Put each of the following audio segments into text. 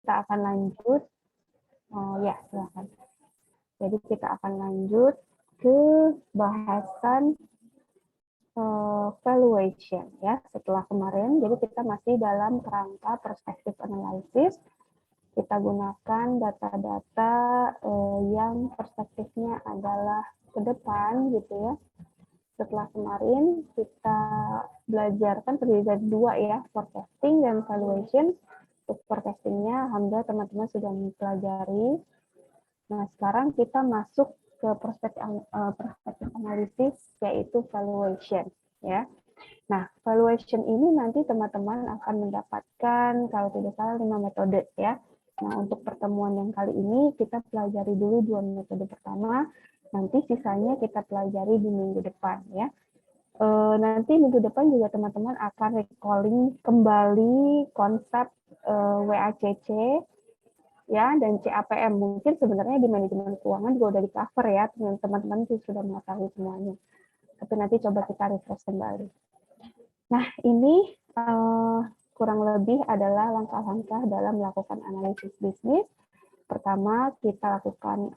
kita akan lanjut. Ya, silakan. Jadi kita akan lanjut ke bahasan valuation ya. Setelah kemarin, jadi kita masih dalam kerangka perspektif analisis. Kita gunakan data-data yang perspektifnya adalah ke depan gitu ya. Setelah kemarin kita belajarkan terdiri dari dua ya, forecasting dan valuation. Untuk forecastingnya, alhamdulillah teman-teman sudah mempelajari. Nah, sekarang kita masuk ke perspektif analisis, yaitu valuation ya. Nah, valuation ini nanti teman-teman akan mendapatkan kalau tidak salah 5 metode ya. Nah, untuk pertemuan yang kali ini kita pelajari dulu 2 metode pertama, nanti sisanya kita pelajari di minggu depan ya. Nanti minggu depan juga teman-teman akan recalling kembali konsep WACC ya dan CAPM. Mungkin sebenarnya di manajemen keuangan juga udah di cover ya, teman-teman sudah mengetahui semuanya. Tapi nanti coba kita refresh kembali. Nah, ini kurang lebih adalah langkah-langkah dalam melakukan analisis bisnis. Pertama, kita lakukan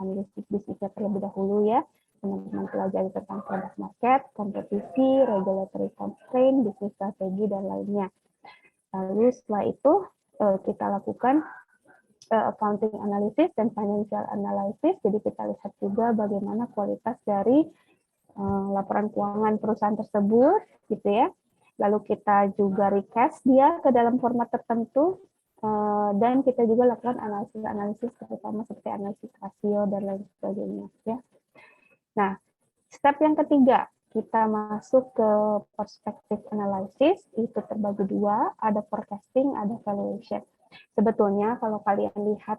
analisis bisnisnya terlebih dahulu ya. Teman-teman pelajari tentang product market, kompetisi, regulatory constraint, bisnis strategi, dan lainnya. Lalu setelah itu, kita lakukan accounting analysis dan financial analysis. Jadi kita lihat juga bagaimana kualitas dari laporan keuangan perusahaan tersebut, gitu ya. Lalu kita juga recast dia ke dalam format tertentu, dan kita juga lakukan analisis terutama seperti analisis rasio dan lain sebagainya. Ya. Nah, step yang ketiga, kita masuk ke perspektif analisis, itu terbagi dua, ada forecasting, ada valuation. Sebetulnya kalau kalian lihat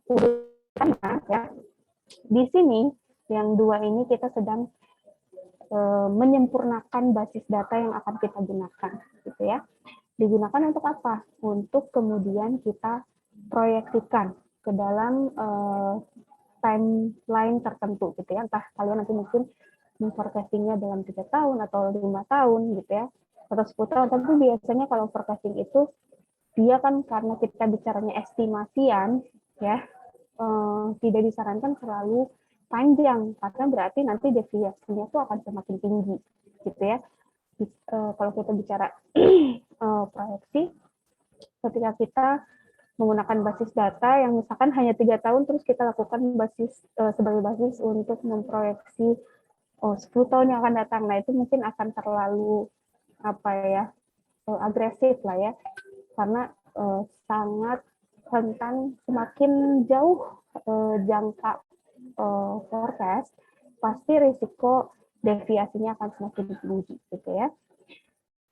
urutannya, ya, di sini yang dua ini kita sedang menyempurnakan basis data yang akan kita gunakan, gitu ya. Digunakan untuk apa? Untuk kemudian kita proyeksikan ke dalam timeline tertentu, gitu ya. Entah kalian nanti mungkin forecastingnya dalam 3 tahun atau 5 tahun, gitu ya, atau 10 tahun. Tapi biasanya kalau forecasting itu dia kan karena kita bicaranya estimasian, ya, tidak disarankan terlalu panjang karena berarti nanti deviasinya itu akan semakin tinggi, gitu ya. Kalau kita bicara proyeksi, ketika kita menggunakan basis data yang misalkan hanya 3 tahun, terus kita lakukan sebagai basis untuk memproyeksi 10 tahun yang akan datang, nah itu mungkin akan terlalu agresif lah ya, karena sangat rentan semakin jauh jangka forecast, pasti risiko deviasinya akan semakin tinggi, gitu ya.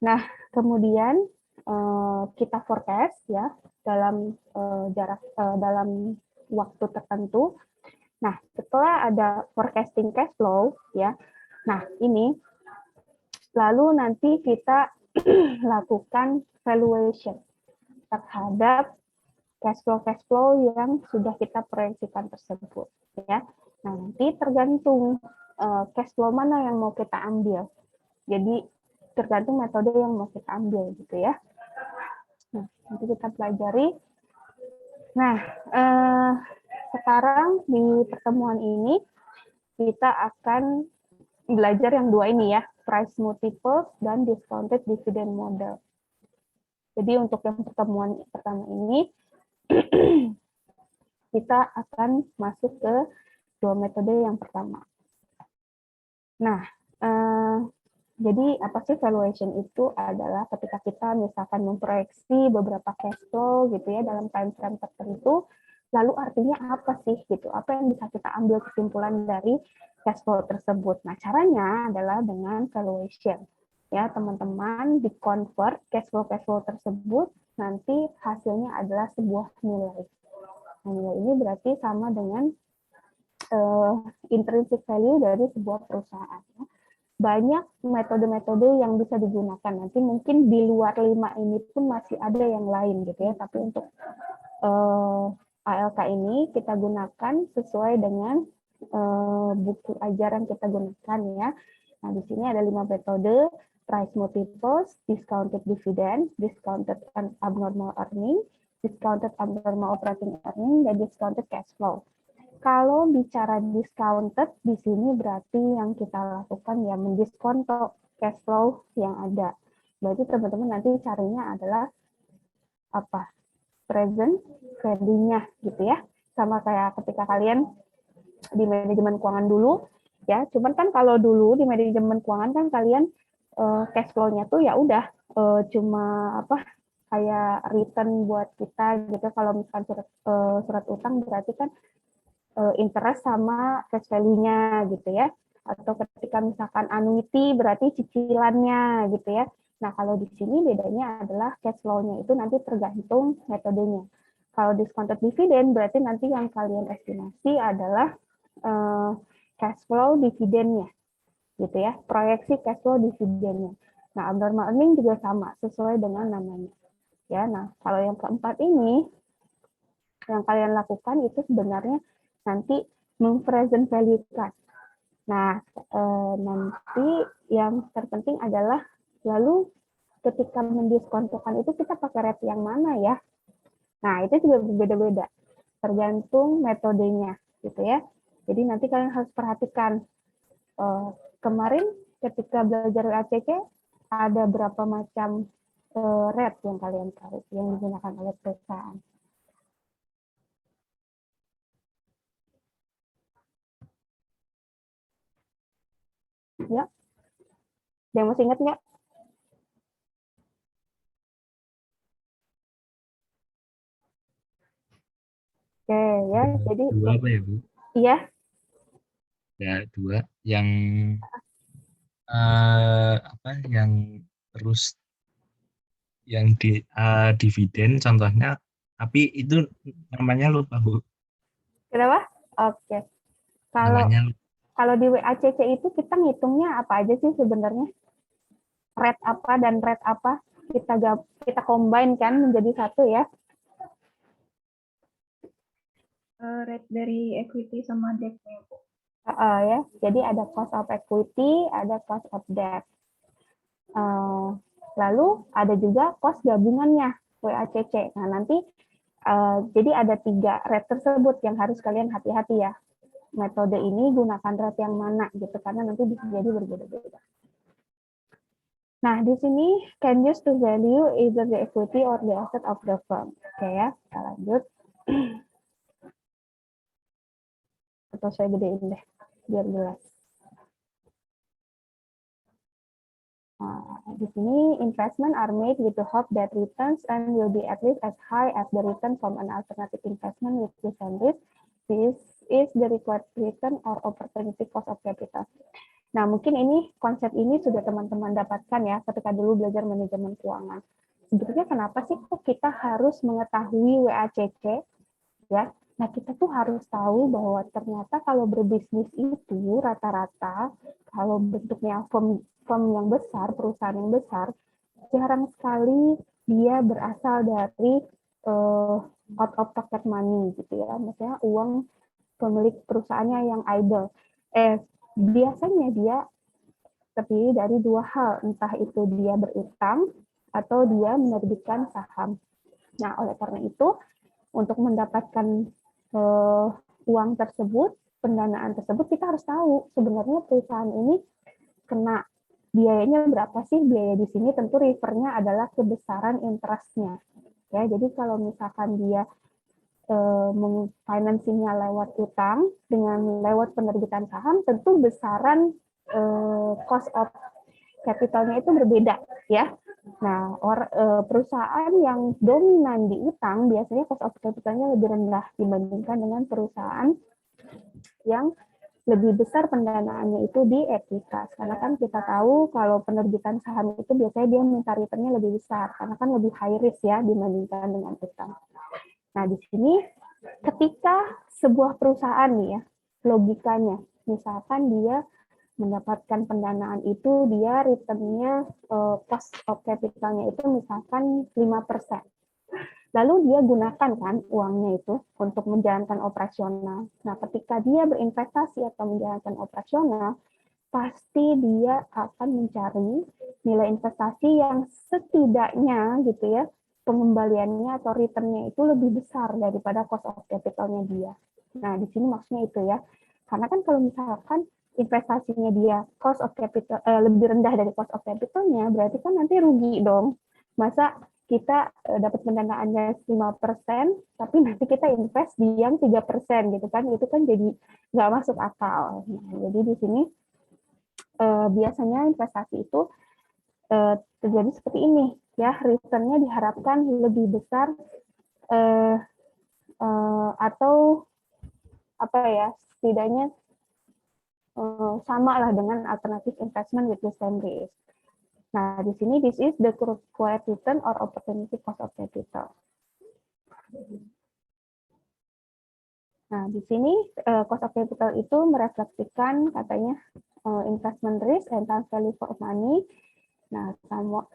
Nah, kemudian kita forecast ya dalam dalam waktu tertentu. Nah, setelah ada forecasting cash flow ya. Nah, ini lalu nanti kita lakukan valuation terhadap cash flow yang sudah kita proyeksikan tersebut ya. Nah, nanti tergantung cash flow mana yang mau kita ambil. Jadi tergantung metode yang mau kita ambil gitu ya. Nah, nanti kita pelajari. Nah, sekarang di pertemuan ini kita akan belajar yang dua ini ya, price multiples dan discounted dividend model. Jadi untuk yang pertemuan pertama ini kita akan masuk ke dua metode yang pertama. Nah, jadi apa sih valuation itu? Adalah ketika kita misalkan memproyeksi beberapa cash flow gitu ya dalam time frame tertentu, lalu artinya apa sih gitu? Apa yang bisa kita ambil kesimpulan dari cash flow tersebut? Nah, caranya adalah dengan valuation. Ya, teman-teman di-convert cash flow tersebut, nanti hasilnya adalah sebuah nilai. Nah, nilai ini berarti sama dengan intrinsic value dari sebuah perusahaan. Banyak metode-metode yang bisa digunakan. Nanti mungkin di luar 5 ini pun masih ada yang lain gitu ya. Tapi untuk ALK ini kita gunakan sesuai dengan buku ajaran kita gunakan ya. Nah, di sini ada 5 metode: price multiples, discounted dividend, discounted abnormal earning, discounted abnormal operating earning, dan discounted cash flow. Kalau bicara discounted, di sini berarti yang kita lakukan ya mendiskonto cash flow yang ada. Berarti teman-teman nanti carinya adalah apa? Present value-nya gitu ya. Sama kayak ketika kalian di manajemen keuangan dulu ya. Cuman kan kalau dulu di manajemen keuangan kan kalian cash flow-nya tuh ya udah cuma apa kayak return buat kita gitu. Kalau misalkan surat utang berarti kan interest sama cash value-nya gitu ya. Atau ketika misalkan annuity berarti cicilannya gitu ya. Nah, kalau di sini bedanya adalah cash flow-nya itu nanti tergantung metodenya. Kalau discounted dividend berarti nanti yang kalian estimasi adalah cash flow dividennya, gitu ya. Proyeksi cash flow dividennya. Nah, abnormal earning juga sama, sesuai dengan namanya. Ya, nah kalau yang keempat ini, yang kalian lakukan itu sebenarnya nanti mempresent value-kan. Nah, nanti yang terpenting adalah lalu ketika mendiskontokan itu kita pakai rate yang mana ya? Nah, itu juga berbeda-beda, tergantung metodenya, gitu ya. Jadi nanti kalian harus perhatikan, kemarin ketika belajar ACC, ada berapa macam rate yang kalian tahu, yang digunakan oleh perusahaan. Ya, ada yang masih ingat nggak? Oke, ya, jadi Dua apa ya, Bu? iya, Ya, dua. Yang apa? Yang terus yang dividen contohnya, tapi itu namanya lupa, Bu. kenapa? Oke, kalau Namanya lupa. kalau di WACC itu kita ngitungnya apa aja sih sebenarnya? Rate apa dan rate apa? Kita combine kan menjadi satu ya. Rate dari equity sama debt-nya, Bu. Ya, jadi ada cost of equity, ada cost of debt. Lalu ada juga cost gabungannya WACC. Nah nanti jadi ada 3 rate tersebut yang harus kalian hati-hati ya. Metode ini gunakan rate yang mana gitu karena nanti bisa jadi berbeda-beda. Nah di sini can use to value either the equity or the asset of the firm. Oke ya, kita lanjut. Atau saya gedein deh biar jelas. Di sini investment are made with the hope that returns and will be at least as high as the return from an alternative investment with the same risk. This is the required return or opportunity cost of capital. Nah, mungkin ini konsep ini sudah teman-teman dapatkan ya ketika dulu belajar manajemen keuangan. Sebetulnya kenapa sih kok kita harus mengetahui WACC ya? Nah, kita tuh harus tahu bahwa ternyata kalau berbisnis itu rata-rata kalau bentuknya firm yang besar, perusahaan yang besar, jarang sekali dia berasal dari out of pocket money gitu ya. Maksudnya uang pemilik perusahaannya yang idle. Biasanya dia terdiri dari 2 hal, entah itu dia berutang atau dia menerbitkan saham. Nah, oleh karena itu untuk mendapatkan uang tersebut, pendanaan tersebut, kita harus tahu sebenarnya perusahaan ini kena biayanya berapa sih. Biaya di sini tentu refernya adalah kebesaran interestnya. Ya, jadi kalau misalkan dia financingnya lewat utang dengan lewat penerbitan saham, tentu besaran cost of capitalnya itu berbeda ya. Nah, perusahaan yang dominan di utang biasanya cost of capitalnya lebih rendah dibandingkan dengan perusahaan yang lebih besar pendanaannya itu di ekuitas. Karena kan kita tahu kalau penerbitan saham itu biasanya dia minta returnnya lebih besar, karena kan lebih high risk ya dibandingkan dengan utang. Nah, di sini ketika sebuah perusahaan nih ya, logikanya, misalkan dia mendapatkan pendanaan itu dia returnnya cost of capitalnya itu misalkan 5%. Lalu dia gunakan kan uangnya itu untuk menjalankan operasional. Nah, ketika dia berinvestasi atau menjalankan operasional, pasti dia akan mencari nilai investasi yang setidaknya gitu ya pengembaliannya atau return-nya itu lebih besar daripada cost of capital-nya dia. Nah, di sini maksudnya itu ya. Karena kan kalau misalkan investasinya dia cost of capital lebih rendah dari cost of capital-nya, berarti kan nanti rugi dong. Masa kita dapat pendanaannya 5%, tapi nanti kita invest di yang 3% gitu kan, itu kan jadi nggak masuk akal. Nah, jadi di sini biasanya investasi itu terjadi seperti ini, ya, return-nya diharapkan lebih besar atau apa ya, setidaknya sama lah dengan alternative investment with the same risk. Nah, di sini this is the required return or opportunity cost of capital. Nah, di sini cost of capital itu merefleksikan katanya investment risk and time value for money. Nah,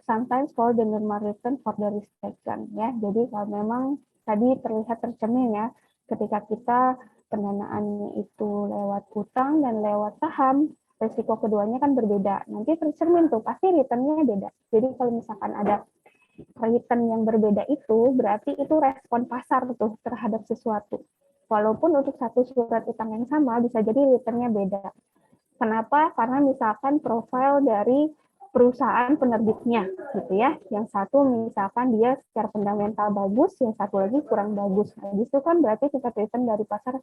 sometimes for the normal return for the risk taken, ya. Jadi kalau memang tadi terlihat tercermin ya, ketika kita pendanaannya itu lewat utang dan lewat saham, risiko keduanya kan berbeda. Nanti tercermin tuh, pasti return-nya beda. Jadi kalau misalkan ada return yang berbeda itu, berarti itu respon pasar tuh terhadap sesuatu. Walaupun untuk satu surat utang yang sama, bisa jadi return-nya beda. Kenapa? Karena misalkan profil dari perusahaan penerbitnya, gitu ya. Yang satu misalkan dia secara fundamental bagus, yang satu lagi kurang bagus. Nah, itu kan berarti tingkat return dari pasar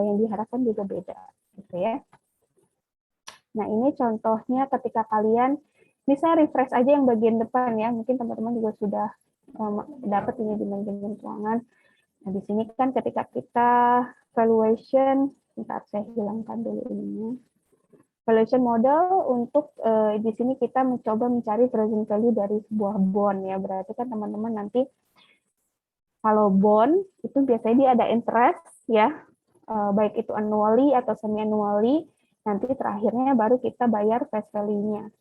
yang diharapkan juga beda, gitu ya. Nah, ini contohnya ketika kalian, ini saya refresh aja yang bagian depan ya, mungkin teman-teman juga sudah dapat ini di manajemen keuangan. Nah, di sini kan ketika kita valuation, bentar saya hilangkan dulu ininya. Valuation model untuk di sini kita mencoba mencari present value dari sebuah bond ya. Berarti kan teman-teman nanti kalau bond itu biasanya dia ada interest ya, baik itu annually atau semi annually. Nanti terakhirnya baru kita bayar face value-nya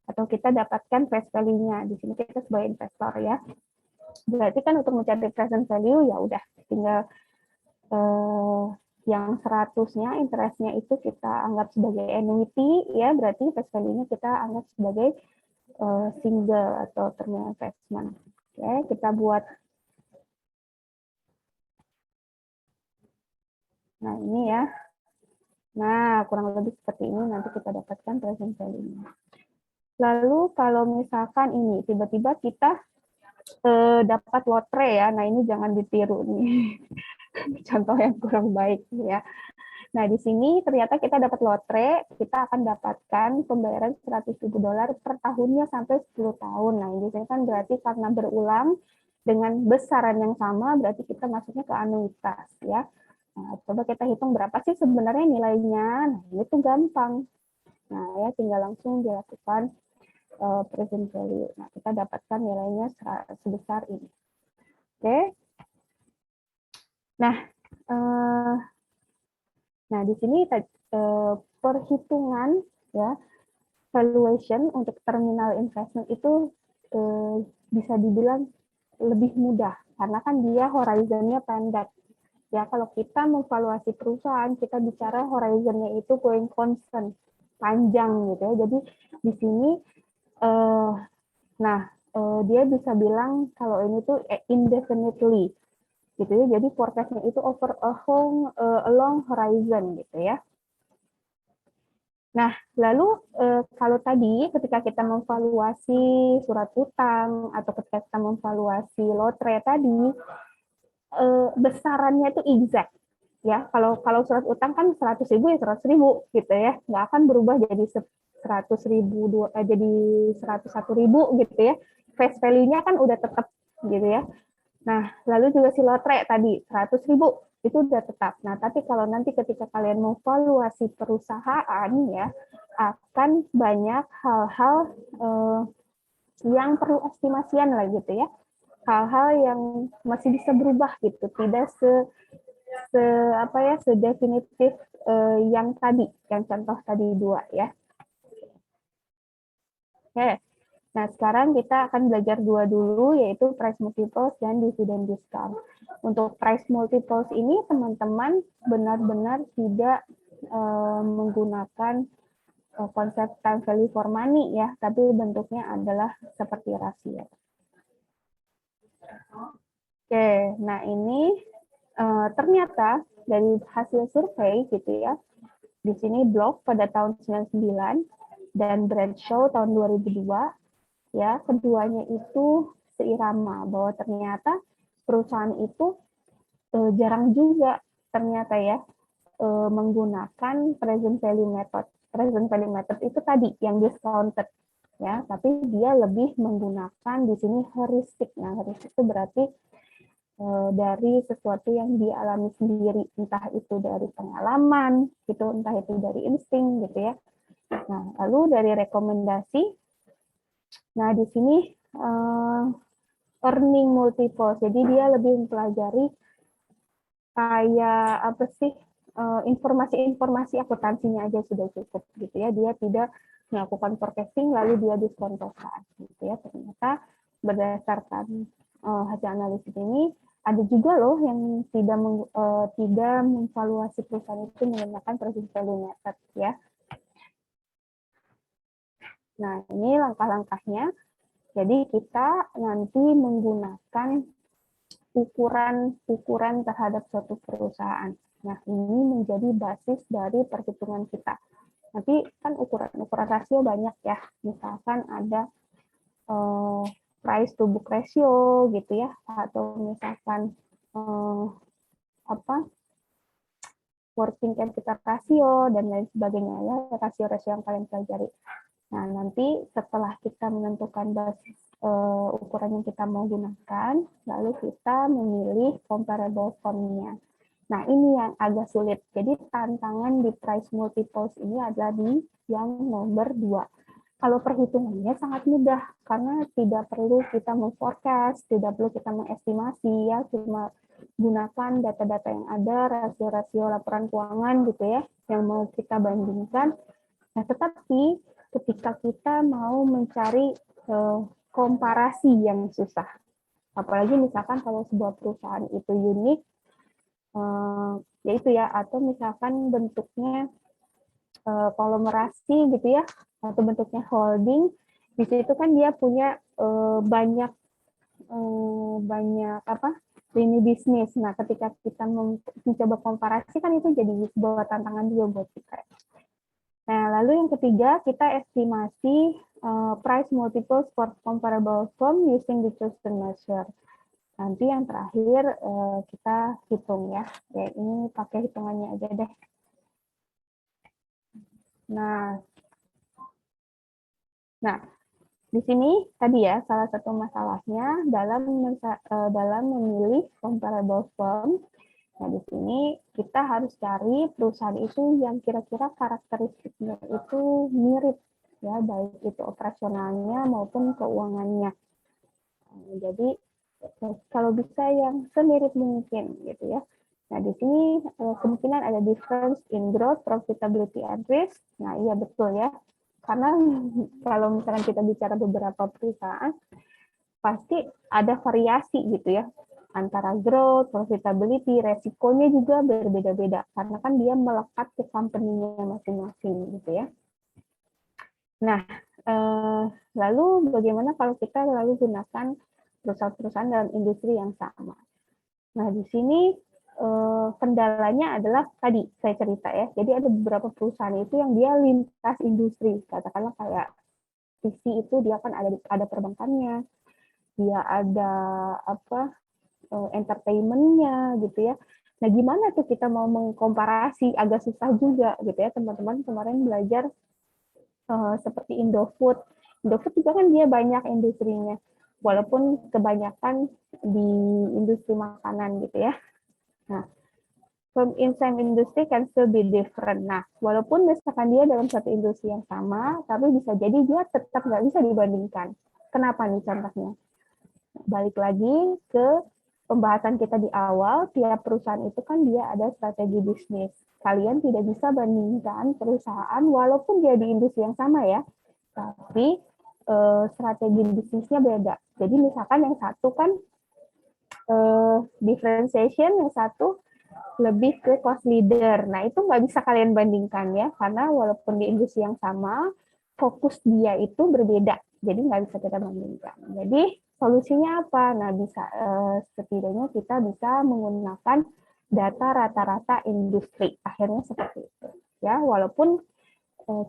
atau kita dapatkan face value-nya. Di sini kita sebagai investor ya. Berarti kan untuk mencari present value ya udah tinggal yang 100-nya interest-nya itu kita anggap sebagai annuity ya, berarti face value-nya kita anggap sebagai single atau term investment. Oke, kita buat. Nah, ini ya. Nah, kurang lebih seperti ini nanti kita dapatkan present value-nya. Lalu kalau misalkan ini tiba-tiba kita dapat lotre ya. Nah, ini jangan ditiru nih. Contoh yang kurang baik ya. Nah, di sini ternyata kita dapat lotre, kita akan dapatkan pembayaran $100.000 per tahunnya sampai 10 tahun. Nah, ini kan berarti karena berulang dengan besaran yang sama, berarti kita masuknya ke anuitas ya. Nah, coba kita hitung berapa sih sebenarnya nilainya. Nah, itu gampang. Nah, ya tinggal langsung dilakukan present value. Nah, kita dapatkan nilainya sebesar ini. Oke. Nah, di sini perhitungan ya valuation untuk terminal investment itu bisa dibilang lebih mudah karena kan dia horizonnya pendek. Ya, kalau kita memvaluasi perusahaan, kita bicara horizonnya itu going concern, panjang gitu ya. Jadi di sini dia bisa bilang kalau ini tuh indefinitely gitu ya. Jadi forecast-nya itu over a long horizon gitu ya. Nah, lalu kalau tadi ketika kita memvaluasi surat utang atau ketika kita memvaluasi lotre tadi, besarannya itu exact ya. Kalau surat utang kan 100.000 ya 100.000 gitu ya, nggak akan berubah jadi 100.000 jadi 101.000 gitu ya. Face value-nya kan udah tetap gitu ya. Nah, lalu juga si lotre tadi 100.000 itu udah tetap. Nah, tapi kalau nanti ketika kalian mau valuasi perusahaan ya, akan banyak hal-hal yang perlu estimasian lah gitu ya. Hal-hal yang masih bisa berubah gitu, tidak sedefinitif yang tadi, yang contoh tadi 2 ya. Oke. Nah, sekarang kita akan belajar 2 dulu, yaitu price multiples dan dividend discount. Untuk price multiples ini, teman-teman benar-benar tidak menggunakan konsep time value for money ya, tapi bentuknya adalah seperti rasio. Oke, nah ini ternyata dari hasil survei gitu ya, di sini Block pada tahun 99 dan Bradshaw tahun 2002, ya keduanya itu seirama bahwa ternyata perusahaan itu jarang juga ternyata ya menggunakan present value method. Present value method itu tadi yang discounted ya, tapi dia lebih menggunakan di sini heuristik. Nah, heuristik itu berarti dari sesuatu yang dialami sendiri, entah itu dari pengalaman, gitu, entah itu dari insting, gitu ya. Nah, lalu dari rekomendasi, nah di sini earning multiple, jadi dia lebih mempelajari kayak apa sih informasi-informasi akuntansinya aja sudah cukup, gitu ya. Dia tidak melakukan forecasting lalu dia diskontokan, gitu ya. Ternyata berdasarkan hasil analisis ini ada juga loh yang tidak menvaluasi perusahaan itu menggunakan present value method ya. Nah, ini langkah-langkahnya. Jadi kita nanti menggunakan ukuran terhadap suatu perusahaan. Nah, ini menjadi basis dari perhitungan kita. Nanti kan ukuran rasio banyak ya. Misalkan ada price to book ratio gitu ya, atau misalkan working capital ratio dan lain sebagainya ya, rasio-rasio yang kalian pelajari. Nah, nanti setelah kita menentukan basis ukuran yang kita mau gunakan, lalu kita memilih comparable form-nya. Nah, ini yang agak sulit. Jadi tantangan di price multiples ini adalah di yang nomor 2. Kalau perhitungannya sangat mudah, karena tidak perlu kita memforecast, tidak perlu kita mengestimasi, ya, cuma gunakan data-data yang ada, rasio-rasio laporan keuangan gitu ya, yang mau kita bandingkan. Nah, tetapi ketika kita mau mencari komparasi yang susah, apalagi misalkan kalau sebuah perusahaan itu unik, yaitu ya, atau misalkan bentuknya konglomerasi gitu ya, atau bentuknya holding, di situ kan dia punya banyak lini bisnis. Nah, ketika kita mencoba komparasi kan itu jadi sebuah tantangan juga buat kita. Nah, lalu yang ketiga kita estimasi price multiples for comparable firm using the chosen measure. Nanti yang terakhir kita hitung ya. Ya, ini pakai hitungannya aja deh. Nah, di sini tadi ya salah satu masalahnya dalam memilih comparable firm. Nah, di sini kita harus cari perusahaan itu yang kira-kira karakteristiknya itu mirip ya, baik itu operasionalnya maupun keuangannya. Jadi kalau bisa yang semirip mungkin gitu ya. Nah, di sini kemungkinan ada difference in growth, profitability, and risk. Nah, iya betul ya. Karena kalau misalkan kita bicara beberapa perusahaan, pasti ada variasi gitu ya. Antara growth, profitability, resikonya juga berbeda-beda. Karena kan dia melekat ke company-nya masing-masing gitu ya. Nah, lalu bagaimana kalau kita lalu gunakan perusahaan-perusahaan dalam industri yang sama? Nah, di sini kendalanya adalah tadi saya cerita ya. Jadi ada beberapa perusahaan itu yang dia lintas industri. Katakanlah kayak PC itu dia kan ada perbankannya, dia ada entertainment-nya gitu ya. Nah, gimana tuh kita mau mengkomparasi, agak susah juga gitu ya. Teman-teman kemarin belajar seperti Indofood. Indofood juga kan dia banyak industrinya, walaupun kebanyakan di industri makanan gitu ya. Nah, from in same industry can still be different. Nah, walaupun misalkan dia dalam satu industri yang sama, tapi bisa jadi dia tetap nggak bisa dibandingkan. Kenapa nih contohnya? Balik lagi ke pembahasan kita di awal, tiap perusahaan itu kan dia ada strategi bisnis. Kalian tidak bisa bandingkan perusahaan walaupun dia di industri yang sama ya, tapi strategi bisnisnya beda. Jadi misalkan yang satu kan differentiation, yang satu lebih ke cost leader. Nah, itu nggak bisa kalian bandingkan ya, karena walaupun di industri yang sama, fokus dia itu berbeda. Jadi nggak bisa kita bandingkan. Jadi solusinya apa? Nah, bisa setidaknya kita bisa menggunakan data rata-rata industri. Akhirnya seperti itu. Ya, walaupun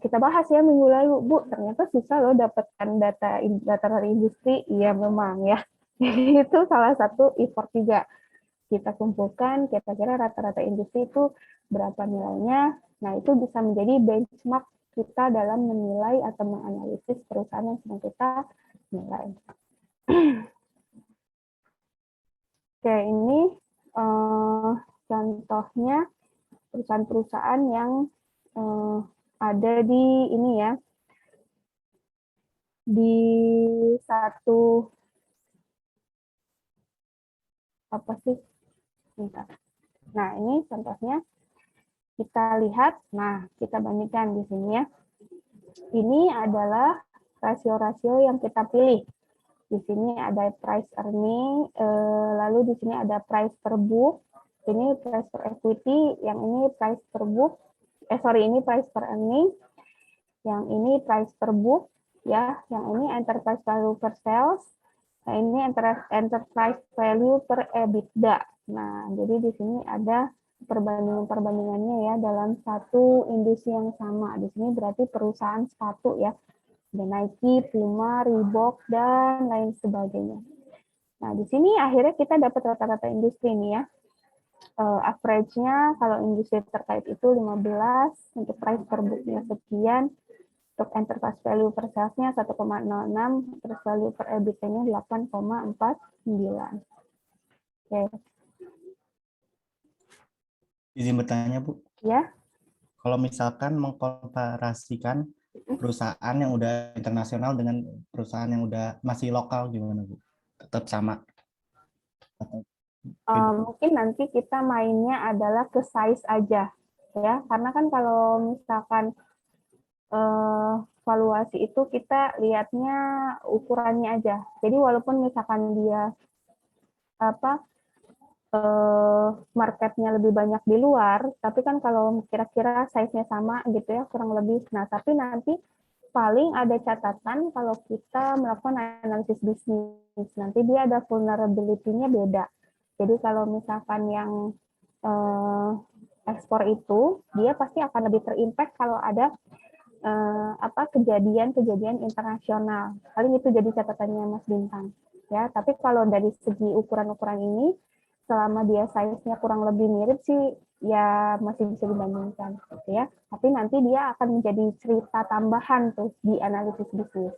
kita bahas ya minggu lalu, Bu, ternyata susah loh dapatkan data dari industri. Iya, memang ya. Itu salah satu effort juga. Kita kumpulkan kira-kira rata-rata industri itu berapa nilainya. Nah, itu bisa menjadi benchmark kita dalam menilai atau menganalisis perusahaan yang sedang kita nilai. Oke, ini contohnya perusahaan-perusahaan yang ada di ini ya, di satu apa sih? Bentar. Nah, ini contohnya kita lihat. Nah, kita bandingkan di sini ya. Ini adalah rasio-rasio yang kita pilih. Di sini ada price earning, lalu di sini ada price per book, ini price per equity, yang ini price per book, ini price per earning, yang ini price per book, ya, yang ini enterprise value per sales, nah ini enterprise value per EBITDA. Nah, jadi di sini ada perbandingannya ya dalam satu industri yang sama. Di sini berarti perusahaan sepatu ya. Ada Nike, Puma, Reebok, dan lain sebagainya. Nah, di sini akhirnya kita dapat rata-rata industri nih ya. Average-nya kalau industri terkait itu 15, untuk price per book-nya sekian, untuk enterprise value per sales-nya 1,06, enterprise value per EBITDA-nya 8,49. Oke. Izin bertanya, Bu. Ya. Kalau misalkan mengkomparasikan perusahaan yang udah internasional dengan perusahaan yang udah masih lokal gimana, Bu? Tetap sama? Atau Mungkin nanti kita mainnya adalah ke size aja, ya. Karena kan kalau misalkan valuasi itu kita lihatnya ukurannya aja. Jadi walaupun misalkan dia marketnya lebih banyak di luar, tapi kan kalau kira-kira size-nya sama gitu ya, kurang lebih. Nah, tapi nanti paling ada catatan kalau kita melakukan analisis bisnis, nanti dia ada vulnerability-nya beda. Jadi kalau misalkan yang ekspor itu, dia pasti akan lebih terimpact kalau ada kejadian-kejadian internasional. Paling itu jadi catatannya Mas Bintang. Ya, tapi kalau dari segi ukuran-ukuran ini, selama dia size-nya kurang lebih mirip sih, ya masih bisa dibandingkan, gitu ya. Tapi nanti dia akan menjadi cerita tambahan tuh di analisis bisnis.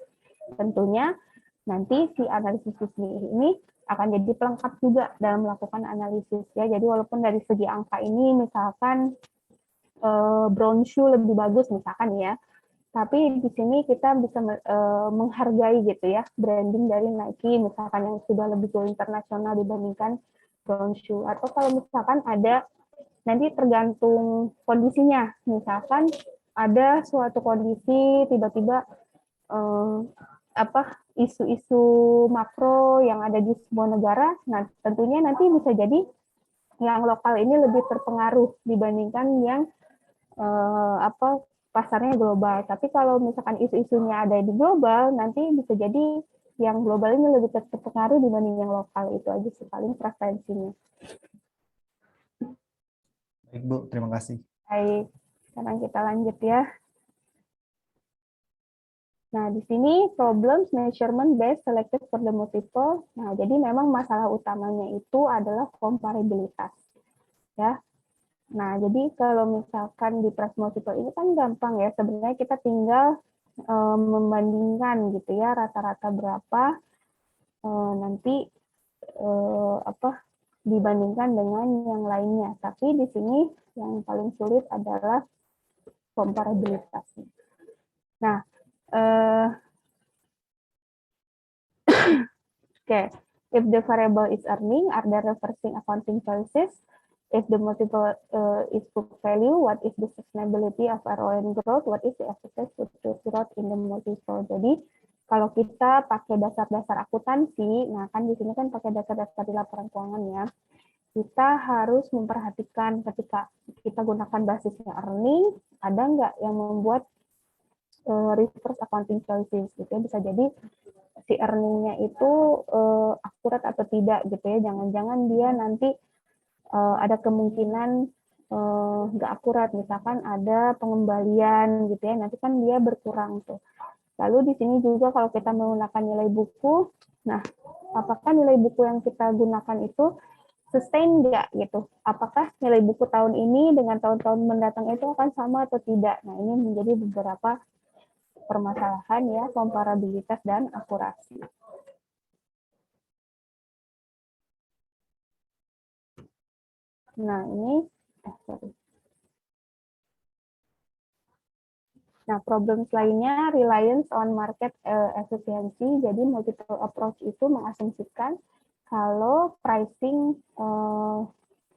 Tentunya nanti si analisis bisnis ini akan jadi pelengkap juga dalam melakukan analisis ya. Jadi walaupun dari segi angka ini misalkan brown shoe lebih bagus misalkan ya, tapi di sini kita bisa menghargai gitu ya branding dari Nike misalkan yang sudah lebih go internasional dibandingkan brown shoe. Atau kalau misalkan ada, nanti tergantung kondisinya, misalkan ada suatu kondisi tiba-tiba isu-isu makro yang ada di sebuah negara, nah tentunya nanti bisa jadi yang lokal ini lebih terpengaruh dibandingkan yang pasarnya global. Tapi kalau misalkan isu-isunya ada di global, nanti bisa jadi yang global ini lebih terpengaruh dibanding yang lokal. Itu aja sih paling preferensinya. Baik, Bu. Terima kasih. Baik, sekarang kita lanjut ya. Nah, di sini problems measurement based selected for the multiple. Nah, jadi memang masalah utamanya itu adalah komparabilitas. Ya. Nah, jadi kalau misalkan di price multiple ini kan gampang ya. Sebenarnya kita tinggal membandingkan gitu ya rata-rata berapa nanti dibandingkan dengan yang lainnya. Tapi di sini yang paling sulit adalah komparabilitas. Nah, okay. If the variable is earning, are there reversing accounting policies? If the multiple is book value, what is the sustainability of ROI and growth? What is the effective future growth in the multiple? Jadi kalau kita pakai dasar-dasar akuntansi, nah kan di sini kan pakai dasar-dasar di laporan keuangan ya. Kita harus memperhatikan ketika kita gunakan basisnya earning, ada nggak yang membuat reverse accounting policies gitu ya. Bisa jadi si earning-nya itu akurat atau tidak gitu ya. Jangan-jangan dia nanti ada kemungkinan nggak akurat, misalkan ada pengembalian gitu ya, nanti kan dia berkurang tuh. Lalu di sini juga kalau kita menggunakan nilai buku, nah apakah nilai buku yang kita gunakan itu sustain nggak gitu? Apakah nilai buku tahun ini dengan tahun-tahun mendatang itu akan sama atau tidak? Nah ini menjadi beberapa permasalahan ya, komparabilitas dan akurasi. Nah ini, Nah, problem lainnya reliance on market efficiency. Jadi multiple approach itu mengasumsikan kalau pricing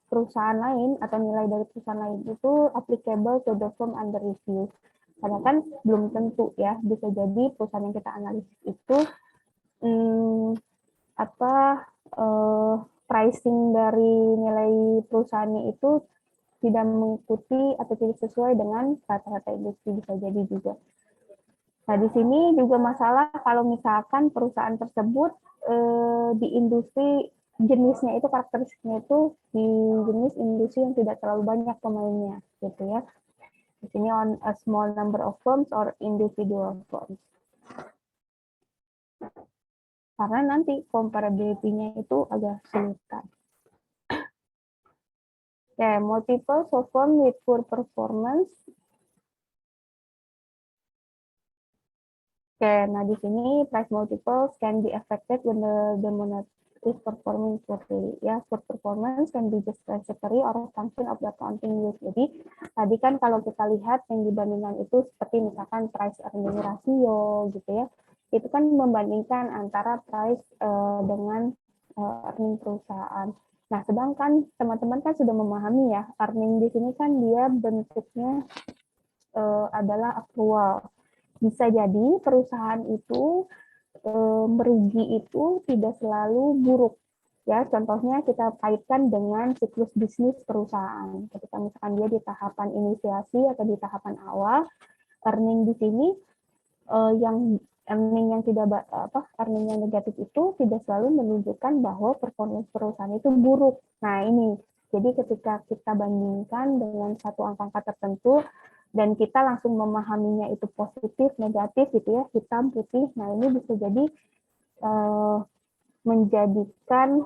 perusahaan lain atau nilai dari perusahaan lain itu applicable to the firm under review. Karena kan belum tentu ya, bisa jadi perusahaan yang kita analisis itu pricing dari nilai perusahaannya itu tidak mengikuti atau tidak sesuai dengan rata-rata industri, bisa jadi juga. Nah, di sini juga masalah kalau misalkan perusahaan tersebut di industri jenisnya itu, karakteristiknya itu di jenis industri yang tidak terlalu banyak pemainnya, gitu ya. Di sini on a small number of firms or individual firms. Karena nanti comparability-nya itu agak sulitan. Okay, multiple firm with poor performance. Oke, nah di sini price multiples can be affected when the monet is performing poorly. Ya, poor performance can be just transitory or a function of the accounting use. Jadi tadi kan kalau kita lihat yang dibandingkan itu seperti misalkan price earning ratio gitu ya, itu kan membandingkan antara price dengan earning perusahaan. Nah, sedangkan teman-teman kan sudah memahami ya, earning di sini kan dia bentuknya adalah accrual. Bisa jadi perusahaan itu merugi itu tidak selalu buruk. Ya, contohnya kita kaitkan dengan siklus bisnis perusahaan. Ketika misalkan dia di tahapan inisiasi atau di tahapan awal, earning di sini yang earning yang tidak earning yang negatif itu tidak selalu menunjukkan bahwa performa perusahaan itu buruk. Nah, ini jadi ketika kita bandingkan dengan satu angka tertentu dan kita langsung memahaminya itu positif, negatif gitu ya, hitam, putih. Nah, ini bisa jadi menjadikan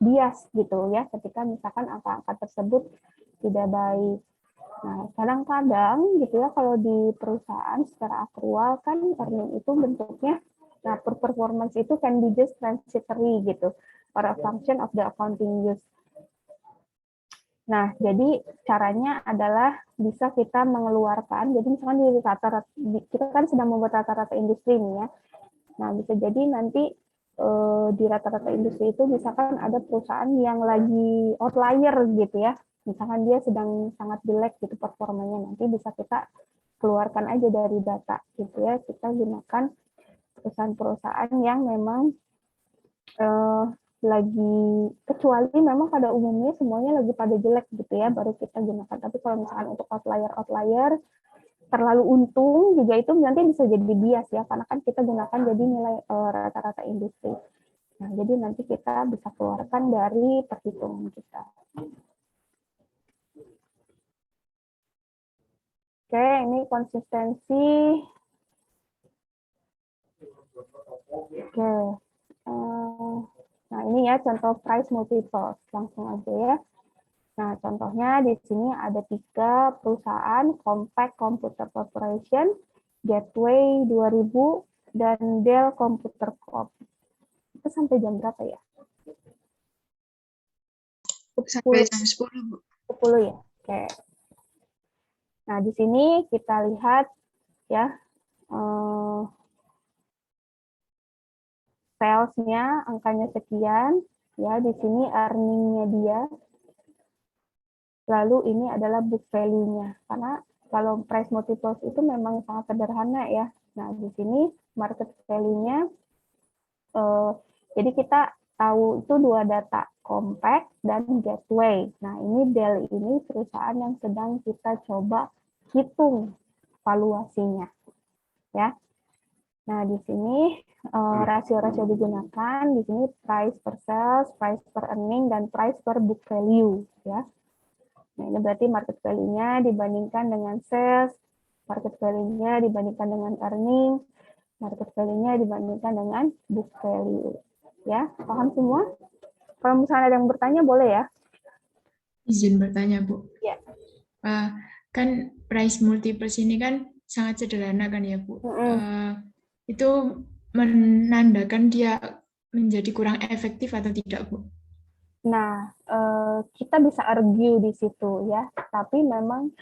bias gitu ya, ketika misalkan angka-angka tersebut tidak baik. Nah, kadang-kadang gitu ya, kalau di perusahaan secara akrual kan earning itu bentuknya, nah performance itu can be just transitory gitu, or a function of the accounting use. Nah, jadi caranya adalah bisa kita mengeluarkan, jadi misalkan di rata-rata, kita kan sedang membuat rata-rata industri nih ya. Nah, bisa jadi nanti di rata-rata industri itu misalkan ada perusahaan yang lagi outlier gitu ya. Misalkan dia sedang sangat jelek gitu performanya, nanti bisa kita keluarkan aja dari data gitu ya. Kita gunakan perusahaan-perusahaan yang memang lagi, kecuali memang pada umumnya semuanya lagi pada jelek gitu ya, baru kita gunakan. Tapi kalau misalkan untuk outlier terlalu untung juga itu nanti bisa jadi bias ya, karena kan kita gunakan jadi nilai rata-rata industri. Nah, jadi nanti kita bisa keluarkan dari perhitungan kita. Oke, ini konsistensi. Oke. Nah, ini ya contoh price multiples, langsung aja ya. Nah, contohnya di sini ada 3 perusahaan, Compaq Computer Corporation, Gateway 2000, dan Dell Computer Corp. Itu sampai jam berapa ya? Sampai jam 10, Bu. 10 ya? Oke. Nah, di sini kita lihat ya, sales-nya angkanya sekian, ya di sini earning-nya dia. Lalu ini adalah book value-nya. Karena kalau price multiples itu memang sangat sederhana ya. Nah, di sini market value-nya, jadi kita tahu itu 2 data, Compaq dan Gateway. Nah, ini Dell ini perusahaan yang sedang kita coba hitung valuasinya. Ya. Nah, di sini rasio-rasio digunakan, di sini price per sales, price per earning, dan price per book value. Ya. Nah, ini berarti market value-nya dibandingkan dengan sales, market value-nya dibandingkan dengan earning, market value-nya dibandingkan dengan book value. Ya, paham semua? Kalau misalnya ada yang bertanya, boleh ya? Izin bertanya, Bu. Ya. Kan price multiples ini kan sangat sederhana kan ya, Bu? Itu menandakan dia menjadi kurang efektif atau tidak, Bu? Nah, kita bisa argue di situ ya, tapi memang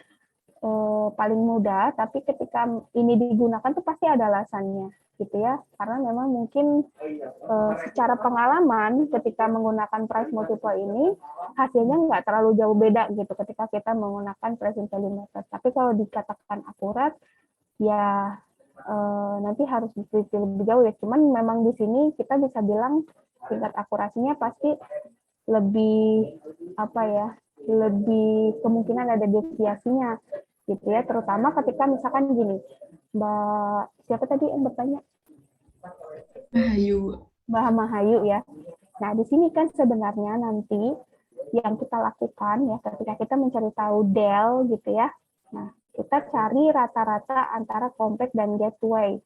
paling mudah, tapi ketika ini digunakan tuh pasti ada alasannya gitu ya, karena memang mungkin secara pengalaman ketika menggunakan price multiple ini hasilnya nggak terlalu jauh beda gitu ketika kita menggunakan present value method. Tapi kalau dikatakan akurat ya nanti harus diteliti lebih jauh ya. Cuman memang di sini kita bisa bilang tingkat akurasinya pasti lebih apa ya, lebih kemungkinan ada deviasinya gitu ya, terutama ketika misalkan gini, Mbak siapa tadi yang bertanya? Mahayu. Mbak Mahayu ya. Nah, di sini kan sebenarnya nanti yang kita lakukan ya ketika kita mencari tahu del gitu ya. Nah, kita cari rata-rata antara compact dan gateway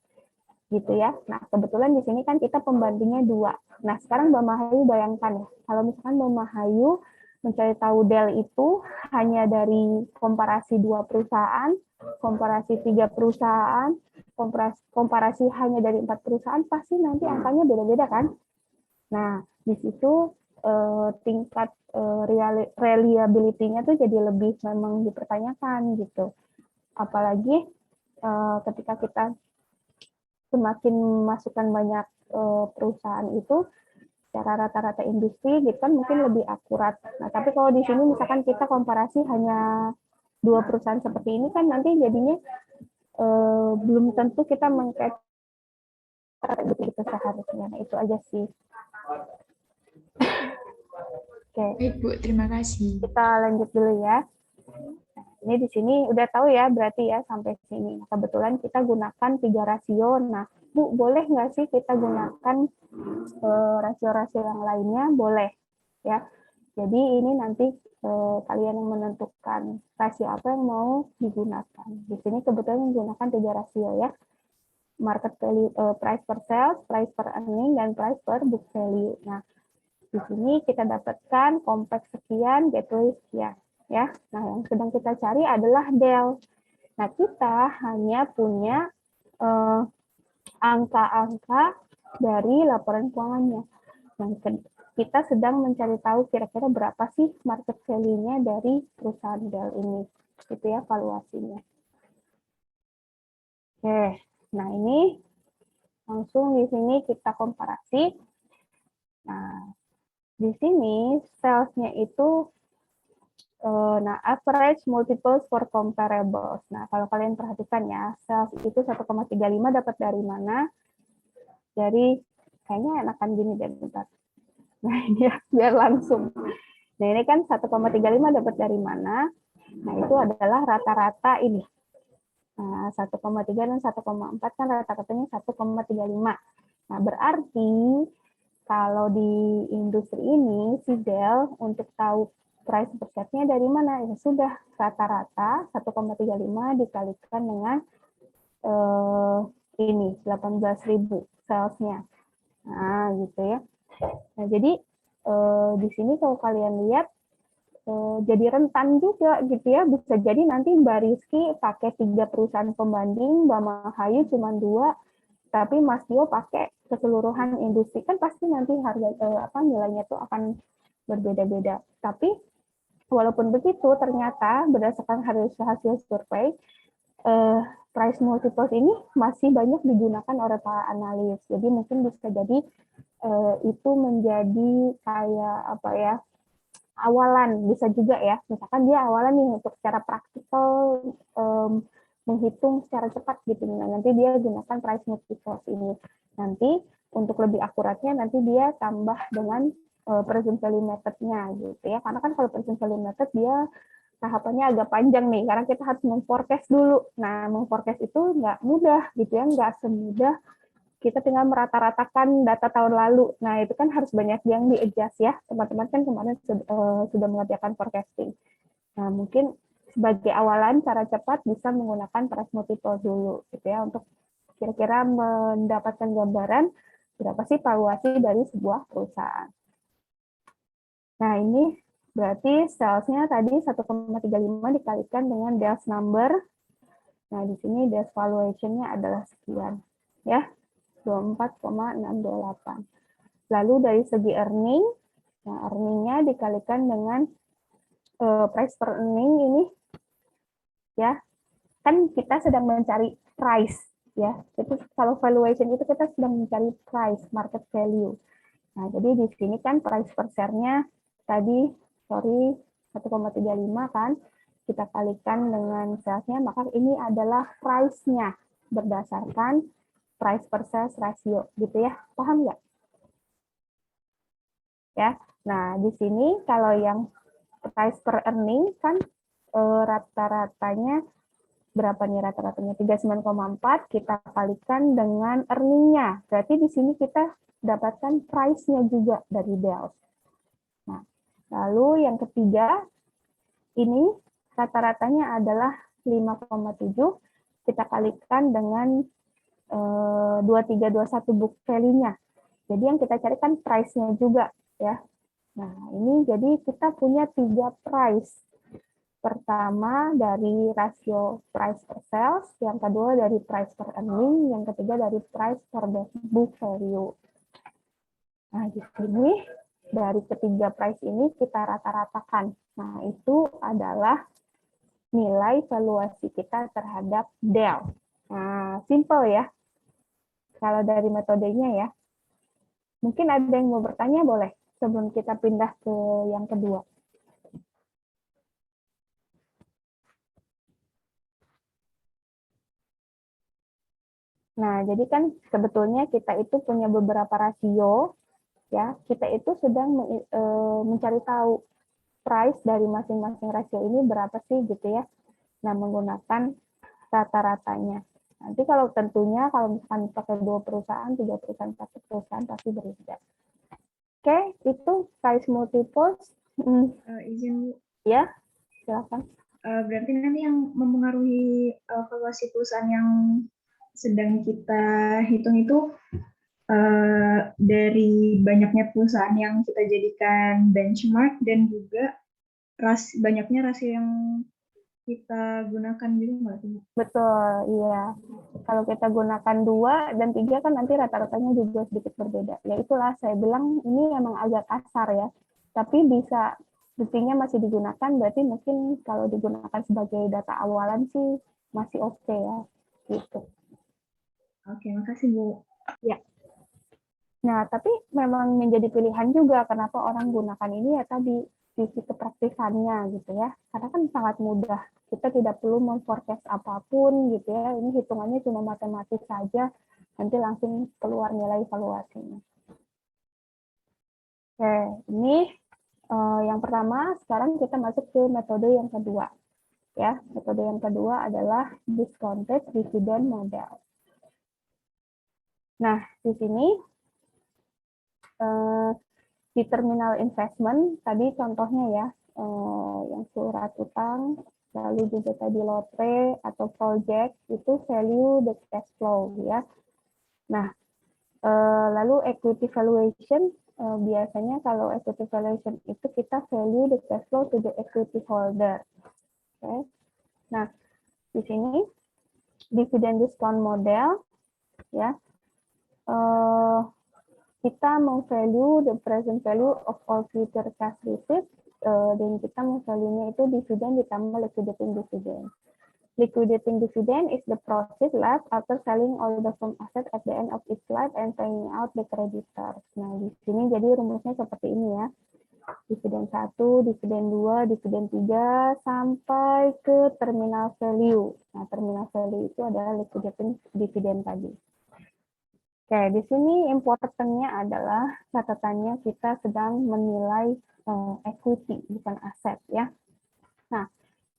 gitu ya. Nah, kebetulan di sini kan kita pembandingnya 2. Nah, sekarang Mbak Mahayu bayangkan ya, kalau misalkan Mbak Mahayu mencari tahu del itu hanya dari komparasi 2 perusahaan, komparasi 3 perusahaan, komparasi hanya dari 4 perusahaan, pasti nanti angkanya beda-beda kan? Nah, di situ tingkat reliability-nya tuh jadi lebih memang dipertanyakan gitu. Apalagi ketika kita semakin masukkan banyak perusahaan itu secara rata-rata industri gitu kan mungkin lebih akurat. Nah, tapi kalau di sini misalkan kita komparasi hanya 2 perusahaan seperti ini kan nanti jadinya belum tentu kita mengcapture gitu seharusnya. Nah, itu aja sih. Oke. Baik, Bu, terima kasih. Kita lanjut dulu ya. Nah, ini di sini udah tahu ya berarti ya sampai sini. Nah, kebetulan kita gunakan 3 rasio. Nah, Bu, boleh nggak sih kita gunakan rasio-rasio yang lainnya? Boleh ya. Jadi ini nanti kalian yang menentukan rasio apa yang mau digunakan. Di sini kebetulan menggunakan 3 rasio ya. Market value, price per sales, price per earning, dan price per book value. Nah, di sini kita dapatkan compact sekian, gateway sekian. Ya, nah yang sedang kita cari adalah del. Nah, kita hanya punya angka-angka dari laporan keuangannya. Nah, kita sedang mencari tahu kira-kira berapa sih market value-nya dari perusahaan del ini. Itu ya valuasinya. Oke, nah ini langsung di sini kita komparasi. Nah, di sini sales-nya itu nah, average multiples for comparables. Nah, kalau kalian perhatikan ya, sales itu 1,35 dapat dari mana? Dari, kayaknya enakan gini deh, bentar. Nah, ini ya, biar langsung. Nah, ini kan 1,35 dapat dari mana? Nah, itu adalah rata-rata ini. Nah, 1,3 dan 1,4 kan rata-ratanya 1,35. Nah, berarti kalau di industri ini, si Dell untuk tahu price per setnya dari mana? Ya sudah, rata-rata 1,35 dikalikan dengan ini 18.000 salesnya. Nah, gitu ya. Nah, jadi di sini kalau kalian lihat jadi rentan juga gitu ya. Bisa jadi nanti Mbak Rizky pakai 3 perusahaan pembanding, Mbak Mahayu cuma 2, tapi Mas Dio pakai keseluruhan industri, kan pasti nanti harga nilainya tuh akan berbeda-beda. Tapi walaupun begitu, ternyata berdasarkan hasil survei, price multiples ini masih banyak digunakan oleh para analis. Jadi mungkin bisa jadi itu menjadi kayak apa ya, awalan, bisa juga ya. Misalkan dia awalan nih untuk secara praktikal menghitung secara cepat gitu. Nah, nanti dia gunakan price multiples ini. Nanti untuk lebih akuratnya nanti dia tambah dengan present value method-nya gitu ya. Karena kan kalau present value method dia tahapannya agak panjang nih, karena kita harus memforecast dulu. Nah, memforecast itu nggak mudah gitu ya, nggak semudah kita tinggal merata-ratakan data tahun lalu. Nah, itu kan harus banyak yang di-adjust ya. Teman-teman kan kemarin sudah mengerjakan forecasting. Nah, mungkin sebagai awalan cara cepat bisa menggunakan price multiple dulu gitu ya untuk kira-kira mendapatkan gambaran berapa sih valuasi dari sebuah perusahaan. Nah, ini berarti sales-nya tadi 1,35 dikalikan dengan sales number. Nah, di sini sales valuation-nya adalah sekian ya. 24,628. Lalu dari segi earning, nah earning-nya dikalikan dengan price per earning ini, ya, kan kita sedang mencari price, ya. Jadi kalau valuation itu kita sedang mencari price, market value. Nah, jadi di sini kan price per share-nya tadi, 1,35 kan, kita kalikan dengan sales-nya, maka ini adalah price-nya berdasarkan price per sales ratio, gitu ya, paham nggak? Ya, nah di sini kalau yang price per earning kan rata-ratanya berapa nih rata-ratanya? 39,4 kita kalikan dengan earning-nya, berarti di sini kita dapatkan price-nya juga dari DELS. Nah, lalu yang ketiga ini rata-ratanya adalah 5,7 kita kalikan dengan 2321 book value-nya. Jadi yang kita cari kan price-nya juga ya. Nah, ini jadi kita punya 3 price. Pertama dari rasio price per sales, yang kedua dari price per earning, yang ketiga dari price per book value. Nah, di sini dari ketiga price ini kita rata-ratakan. Nah, itu adalah nilai valuasi kita terhadap DEL. Nah, simple ya. Kalau dari metodenya ya. Mungkin ada yang mau bertanya, boleh sebelum kita pindah ke yang kedua. Nah, jadi kan sebetulnya kita itu punya beberapa rasio, ya. Kita itu sedang mencari tahu price dari masing-masing rasio ini berapa sih, gitu ya. Nah, menggunakan rata-ratanya. Nanti kalau tentunya kalau misalkan pakai 2 perusahaan, 3 perusahaan, 4 perusahaan pasti berbeda. Oke, itu price multiples. Izin Bu. Ya, silakan. Berarti nanti yang mempengaruhi valuasi perusahaan yang sedang kita hitung itu dari banyaknya perusahaan yang kita jadikan benchmark dan juga banyaknya rasio yang kita gunakan gitu nggak sih? Betul, iya. Kalau kita gunakan 2 dan 3 kan nanti rata-ratanya juga sedikit berbeda. Ya itulah saya bilang ini emang agak kasar ya. Tapi bisa buktinya masih digunakan, berarti mungkin kalau digunakan sebagai data awalan sih masih oke ya. Gitu. Oke, makasih Bu. Ya. Nah, tapi memang menjadi pilihan juga kenapa orang gunakan ini ya tadi sisi kepraktisannya gitu ya. Karena kan sangat mudah. Kita tidak perlu memforecast apapun gitu ya. Ini hitungannya cuma matematis saja, nanti langsung keluar nilai valuasinya. Oke, ini yang pertama. Sekarang kita masuk ke metode yang kedua. Ya, metode yang kedua adalah discounted dividend model. Nah, di sini di terminal investment tadi contohnya ya, yang surat utang, lalu juga tadi lotre atau project itu value the cash flow ya. Nah, lalu equity valuation biasanya kalau equity valuation itu kita value the cash flow to the equity holder. Oke. Nah, di sini dividend discount model ya. Kita meng-value the present value of all future cash receipts dan kita meng-value-nya itu dividen ditambah liquidating dividend. Liquidating dividend is the profit left after selling all the firm asset at the end of its life and paying out the creditors. Nah, di sini jadi rumusnya seperti ini ya. Dividen 1, dividen 2, dividen 3 sampai ke terminal value. Nah, terminal value itu adalah liquidating dividend tadi. Oke, di sini importantnya adalah catatannya kita sedang menilai equity, bukan aset ya. Nah,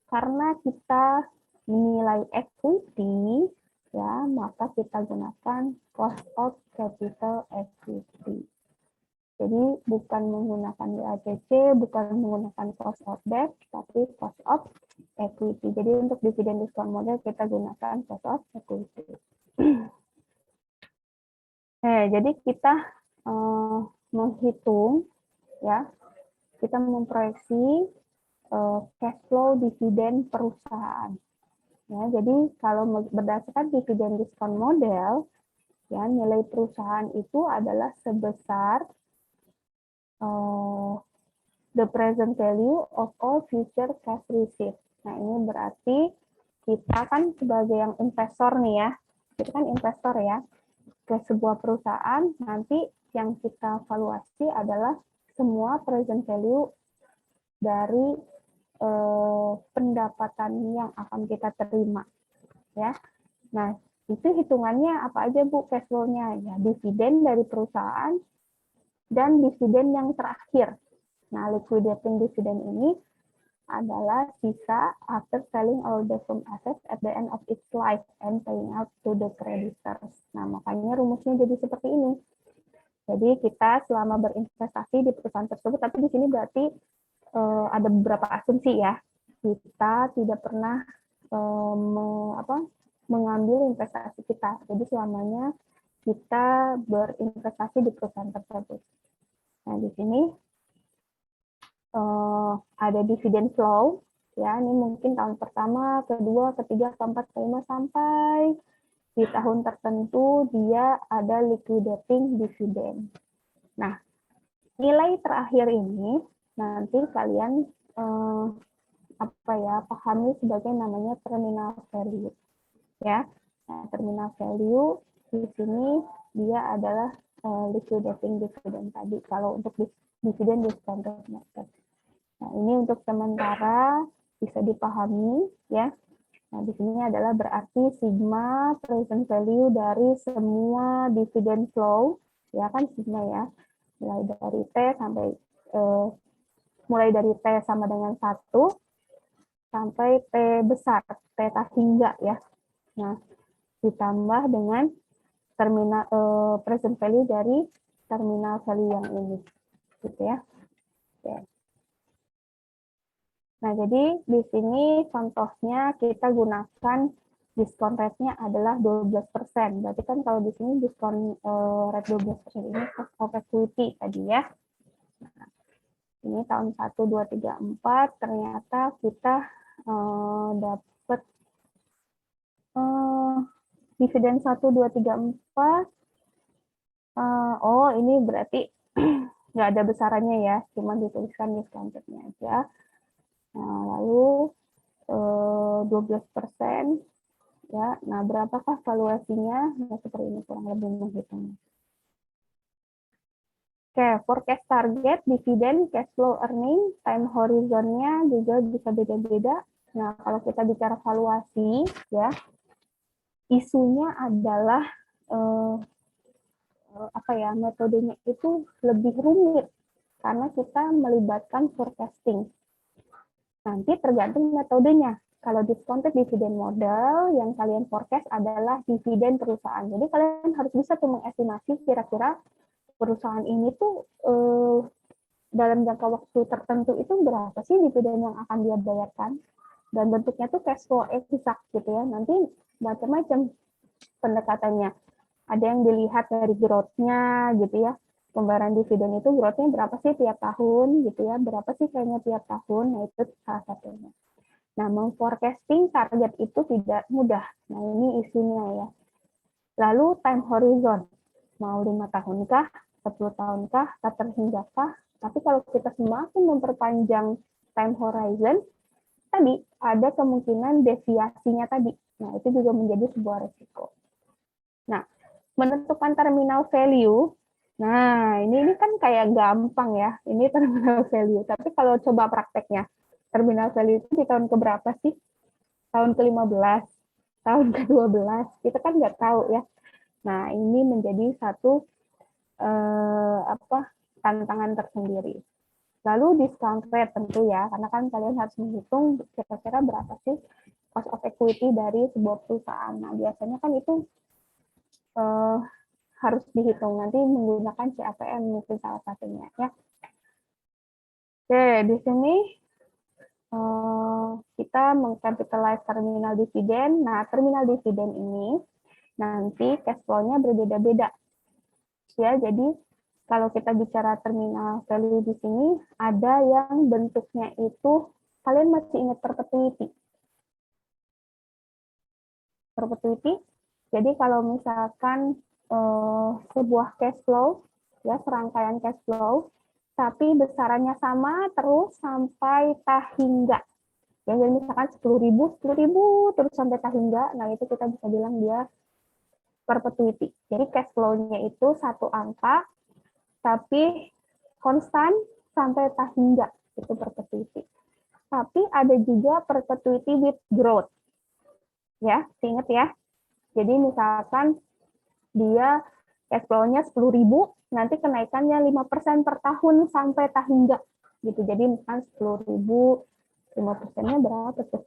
karena kita menilai equity, ya, maka kita gunakan cost of capital equity. Jadi bukan menggunakan DACC, bukan menggunakan cost of debt, tapi cost of equity. Jadi untuk dividen diskon model kita gunakan cost of equity. Jadi kita menghitung, ya, kita memproyeksi cash flow dividen perusahaan. Ya, jadi kalau berdasarkan dividen diskon model, ya, nilai perusahaan itu adalah sebesar the present value of all future cash received. Nah, ini berarti kita kan sebagai yang investor nih ya, kita kan investor ya, ke sebuah perusahaan, nanti yang kita valuasi adalah semua present value dari pendapatan yang akan kita terima. Ya. Nah, itu hitungannya apa aja Bu cash flow-nya? Ya, dividen dari perusahaan dan dividen yang terakhir. Nah, liquidating dividend ini adalah sisa after selling all the firm assets at the end of its life and paying out to the creditors. Nah, makanya rumusnya jadi seperti ini. Jadi kita selama berinvestasi di perusahaan tersebut, tapi di sini berarti ada beberapa asumsi ya. Kita tidak pernah mengambil investasi kita. Jadi selamanya kita berinvestasi di perusahaan tersebut. Nah, di sini ada dividen flow, ya, ini mungkin tahun pertama, kedua, ketiga, keempat, kelima, sampai di tahun tertentu dia ada liquidating dividend. Nah, nilai terakhir ini nanti kalian pahami sebagai namanya terminal value, ya. Nah, terminal value di sini dia adalah liquidating dividend tadi kalau untuk dividen discounted method. Nah, ini untuk sementara bisa dipahami ya. Nah, di sini adalah berarti sigma present value dari semua dividen flow, ya kan sigma ya. Mulai dari T sampai mulai dari T sama dengan 1 sampai T besar, T hingga ya. Nah, ditambah dengan terminal present value dari terminal value yang ini. Gitu ya. Oke. Nah, jadi di sini contohnya kita gunakan diskon rate-nya adalah 12%. Berarti kan kalau di sini diskon rate 12% ini cost of equity tadi ya. Nah, ini tahun 1, 2, 3, 4 ternyata kita dapat dividen 1, 2, 3, 4. Oh, ini berarti nggak ada besarannya ya, cuma dituliskan discounted-nya aja. Nah, lalu 12%, ya. Nah, berapakah valuasinya? Nah, seperti ini kurang lebih menghitungnya. Oke, forecast target, dividen, cash flow earning, time horizon-nya juga bisa beda-beda. Nah, kalau kita bicara valuasi, ya, isunya adalah metodenya itu lebih rumit karena kita melibatkan forecasting. Nanti tergantung metodenya. Kalau discounted dividend model, yang kalian forecast adalah dividen perusahaan. Jadi kalian harus bisa tuh mengestimasi kira-kira perusahaan ini tuh dalam jangka waktu tertentu itu berapa sih dividen yang akan dia bayarkan. Dan bentuknya tuh cash flow exact gitu ya. Nanti macam-macam pendekatannya. Ada yang dilihat dari growth-nya gitu ya. Pembayaran dividen itu growth-nya berapa sih tiap tahun gitu ya, berapa sih kayaknya tiap tahun, nah itu salah satunya. Nah, memforecasting target itu tidak mudah, nah ini isunya ya. Lalu time horizon, mau 5 tahunkah, 10 tahunkah, tak terhinggakah, tapi kalau kita semakin memperpanjang time horizon, tadi ada kemungkinan deviasinya tadi, nah itu juga menjadi sebuah risiko. Nah, menentukan terminal value, nah, ini kan kayak gampang ya. Ini terminal value. Tapi kalau coba prakteknya, terminal value itu di tahun keberapa sih? Tahun ke-15, tahun ke-12, kita kan nggak tahu ya. Nah, ini menjadi satu tantangan tersendiri. Lalu discount rate tentu ya, karena kan kalian harus menghitung kira-kira berapa sih cost of equity dari sebuah perusahaan. Nah, biasanya kan itu harus dihitung nanti menggunakan CAPM mungkin salah satunya ya. Oke, di sini kita mengcapitalize terminal dividen. Nah, terminal dividen ini nanti cash flow-nya berbeda-beda. Ya, jadi kalau kita bicara terminal value di sini ada yang bentuknya itu kalian masih ingat perpetuity. Perpetuity. Jadi kalau misalkan sebuah cash flow ya serangkaian cash flow tapi besarannya sama terus sampai tahingga. Ya, jadi misalkan 10.000 terus sampai tahingga, nah itu kita bisa bilang dia perpetuity. Jadi cash flow-nya itu satu angka tapi konstan sampai tahingga, itu perpetuity. Tapi ada juga perpetuity with growth. Ya, ingat ya. Jadi misalkan dia cash flow-nya 10.000, nanti kenaikannya 5% per tahun sampai tahingga. Gitu. Jadi misalkan 10.000, 5%-nya berapa tuh?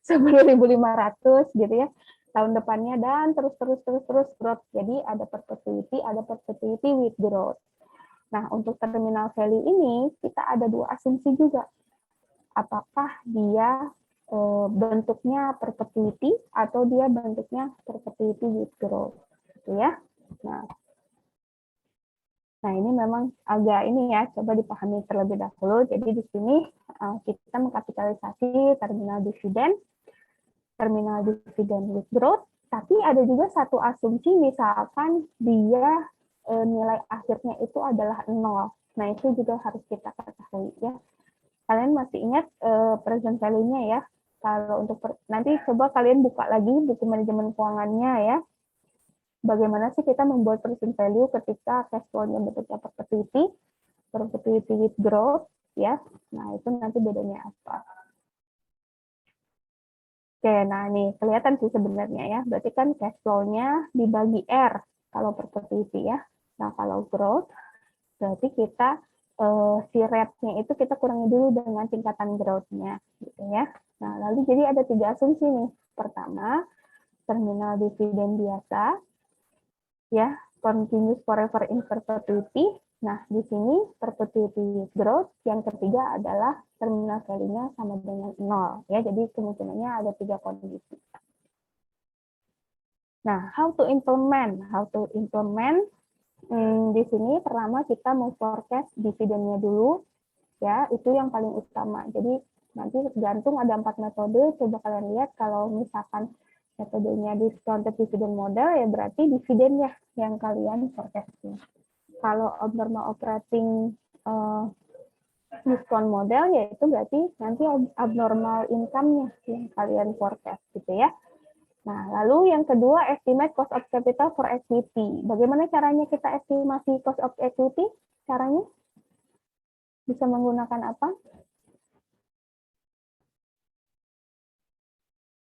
10.500 gitu ya. Tahun depannya dan terus growth. Jadi ada perpetuity with growth. Nah, untuk terminal value ini kita ada dua asumsi juga. Apakah dia bentuknya perpetuity atau dia bentuknya perpetuity with growth, gitu ya. Nah, ini memang agak ini ya, coba dipahami terlebih dahulu. Jadi di sini kita mengkapitalisasi terminal dividen with growth, tapi ada juga satu asumsi misalkan dia nilai akhirnya itu adalah 0. Nah, itu juga harus kita ketahui ya. Kalian masih ingat present value-nya ya? Kalau untuk nanti coba kalian buka lagi buku manajemen keuangannya ya. Bagaimana sih kita membuat present value ketika cash flow-nya bentuknya perpetuity with growth ya. Nah, itu nanti bedanya apa? Oke, nah ini kelihatan sih sebenarnya ya. Berarti kan cash flow-nya dibagi R kalau perpetuity ya. Nah, kalau growth berarti kita si rate-nya itu kita kurangi dulu dengan tingkatan growth-nya gitu ya. Nah, lalu jadi ada 3 asumsi nih. Pertama, terminal dividen biasa ya, continuous forever in perpetuity. Nah, di sini perpetuity with growth. Yang ketiga adalah terminal value-nya sama dengan 0 ya. Jadi kemungkinannya ada 3 kondisi. Nah, how to implement? Di sini pertama kita memforecast dividennya dulu ya, itu yang paling utama. Jadi nanti tergantung ada 4 metode. Coba kalian lihat kalau misalkan metodenya discounted dividend model ya berarti dividennya yang kalian forecasting. Kalau abnormal operating discount model ya itu berarti nanti abnormal income-nya yang kalian forecast gitu ya. Nah, lalu yang kedua estimate cost of capital for equity. Bagaimana caranya kita estimasi cost of equity? Caranya bisa menggunakan apa?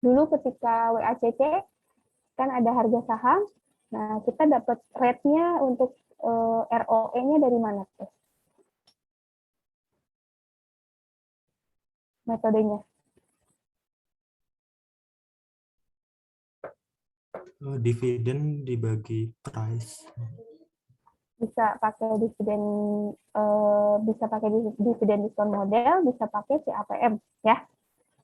Dulu ketika WACC kan ada harga saham. Nah, kita dapat rate-nya untuk ROE-nya dari mana tuh? Metodenya. Dividen dibagi price. Bisa pakai dividen diskon model, bisa pakai CAPM ya.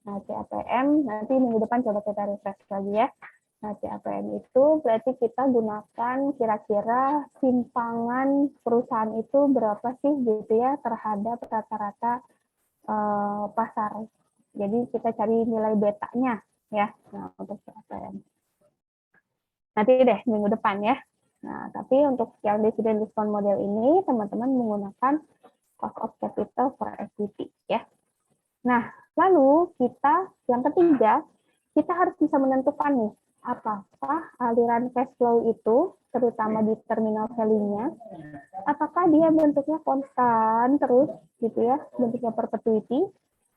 Nah, CAPM nanti minggu depan coba kita refresh lagi ya. Nah, CAPM itu berarti kita gunakan kira-kira simpangan perusahaan itu berapa sih gitu ya terhadap rata-rata pasar. Jadi kita cari nilai betanya ya. Nah, untuk CAPM. Nanti deh minggu depan ya. Nah, tapi untuk yang dividen diskon model ini teman-teman menggunakan cost of capital for equity ya. Nah, lalu kita yang ketiga, kita harus bisa menentukan nih apakah aliran cash flow itu terutama di terminal value-nya apakah dia bentuknya konstan terus gitu ya, bentuknya perpetuity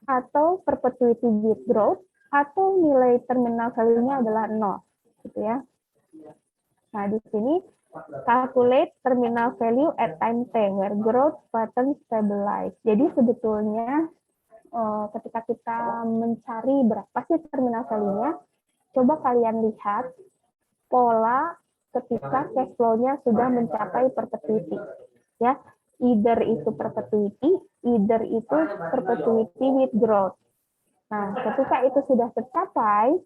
atau perpetuity with growth atau nilai terminal value-nya adalah 0 gitu ya. Nah, di sini calculate terminal value at time t where growth pattern stabilize. Jadi sebetulnya ketika kita mencari berapa sih terminal value-nya, coba kalian lihat pola ketika cash flow-nya sudah mencapai perpetuity. Ya, either itu perpetuity, either itu perpetuity with growth. Nah, ketika itu sudah tercapai,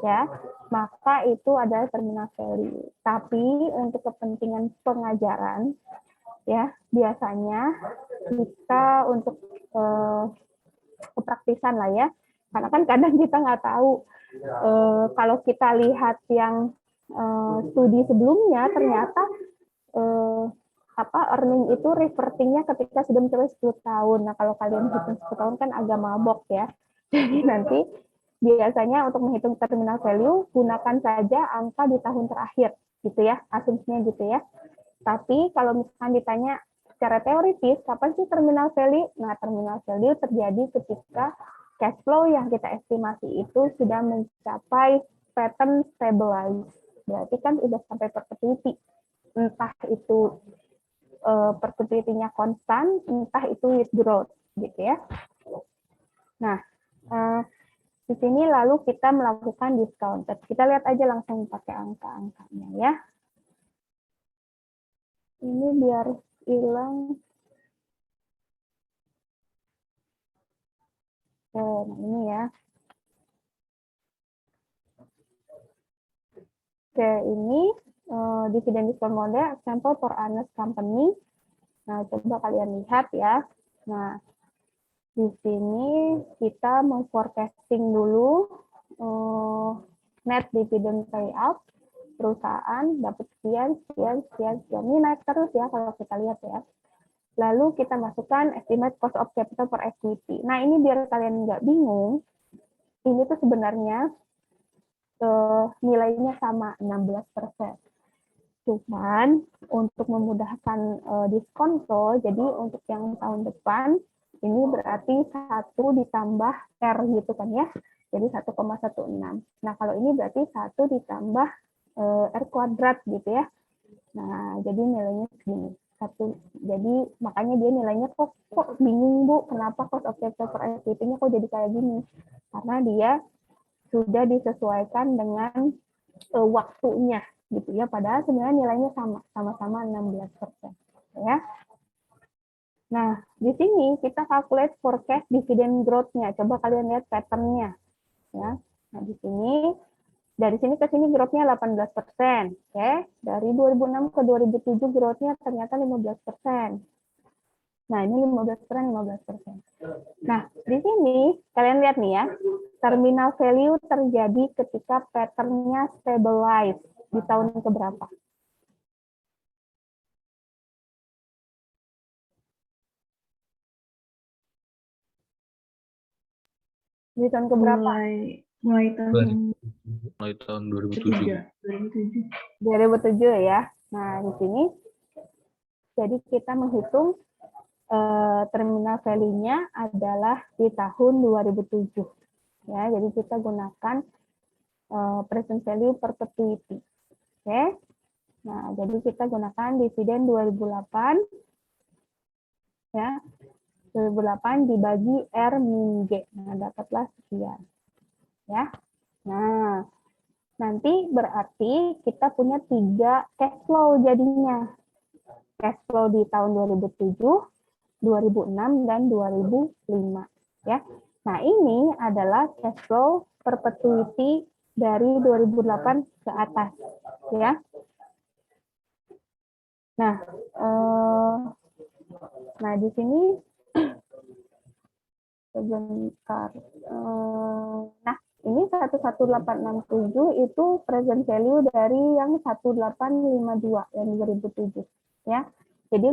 ya, maka itu adalah terminal value. Tapi untuk kepentingan pengajaran, ya, biasanya kita untuk kepraktisan lah ya, karena kan kadang kita nggak tahu kalau kita lihat yang studi sebelumnya ternyata earning itu revertingnya ketika sudah mencapai 10 tahun. Nah, kalau kalian hitung 10 tahun kan agak mabok ya. Jadi nanti biasanya untuk menghitung terminal value gunakan saja angka di tahun terakhir gitu ya, asumsinya gitu ya. Tapi kalau misalkan ditanya secara teoritis kapan sih terminal value? Nah, terminal value terjadi ketika cash flow yang kita estimasi itu sudah mencapai pattern stabilize. Berarti kan sudah sampai perpetuity. Entah itu perpetuity-nya konstan, entah itu with growth, gitu ya. Nah, di sini lalu kita melakukan discounted. Kita lihat aja langsung pakai angka-angkanya ya. Ini biar hilang. Nah ini ya. Oke, ini dividend discount model example for honest company. Nah, coba kalian lihat ya. Nah, di sini kita memforecasting dulu net dividend payout perusahaan dapat sekian. Ini naik terus ya kalau kita lihat ya. Lalu kita masukkan estimate cost of capital per equity. Nah, ini biar kalian nggak bingung, ini tuh sebenarnya nilainya sama 16%. Cuman untuk memudahkan diskonto, jadi untuk yang tahun depan ini berarti 1 ditambah R gitu kan ya. Jadi 1,16. Nah, kalau ini berarti 1 ditambah R kuadrat gitu ya. Nah, jadi nilainya segini. Jadi makanya dia nilainya kok bingung Bu, kenapa cost of capital per equity-nya kok jadi kayak gini? Karena dia sudah disesuaikan dengan waktunya gitu ya, padahal sebenarnya nilainya sama-sama 16% ya. Nah, di sini kita calculate forecast dividend growth-nya. Coba kalian lihat pattern-nya ya. Nah, di sini dari sini ke sini growth-nya 18%, oke. Dari 2006 ke 2007 growth-nya ternyata 15%. Nah, ini 15%. Nah, di sini kalian lihat nih ya, terminal value terjadi ketika pattern-nya stabilize di tahun keberapa? Di tahun keberapa? Mulai tahun 2007. 2007 ya. Nah, di sini jadi kita menghitung terminal value-nya adalah di tahun 2007. Ya, jadi kita gunakan present value perpetuity. Oke. Nah, jadi kita gunakan dividen 2008 ya. 2008 dibagi R min G. Nah, dapatlah sekian. Ya. Nah, nanti berarti kita punya 3 cash flow jadinya. Cash flow di tahun 2007, 2006 dan 2005 ya. Nah, ini adalah cash flow perpetuity dari 2008 ke atas ya. Nah, di sini sebentar. Nah, ini 11867 itu present value dari yang 1852 yang 2007 ya. Jadi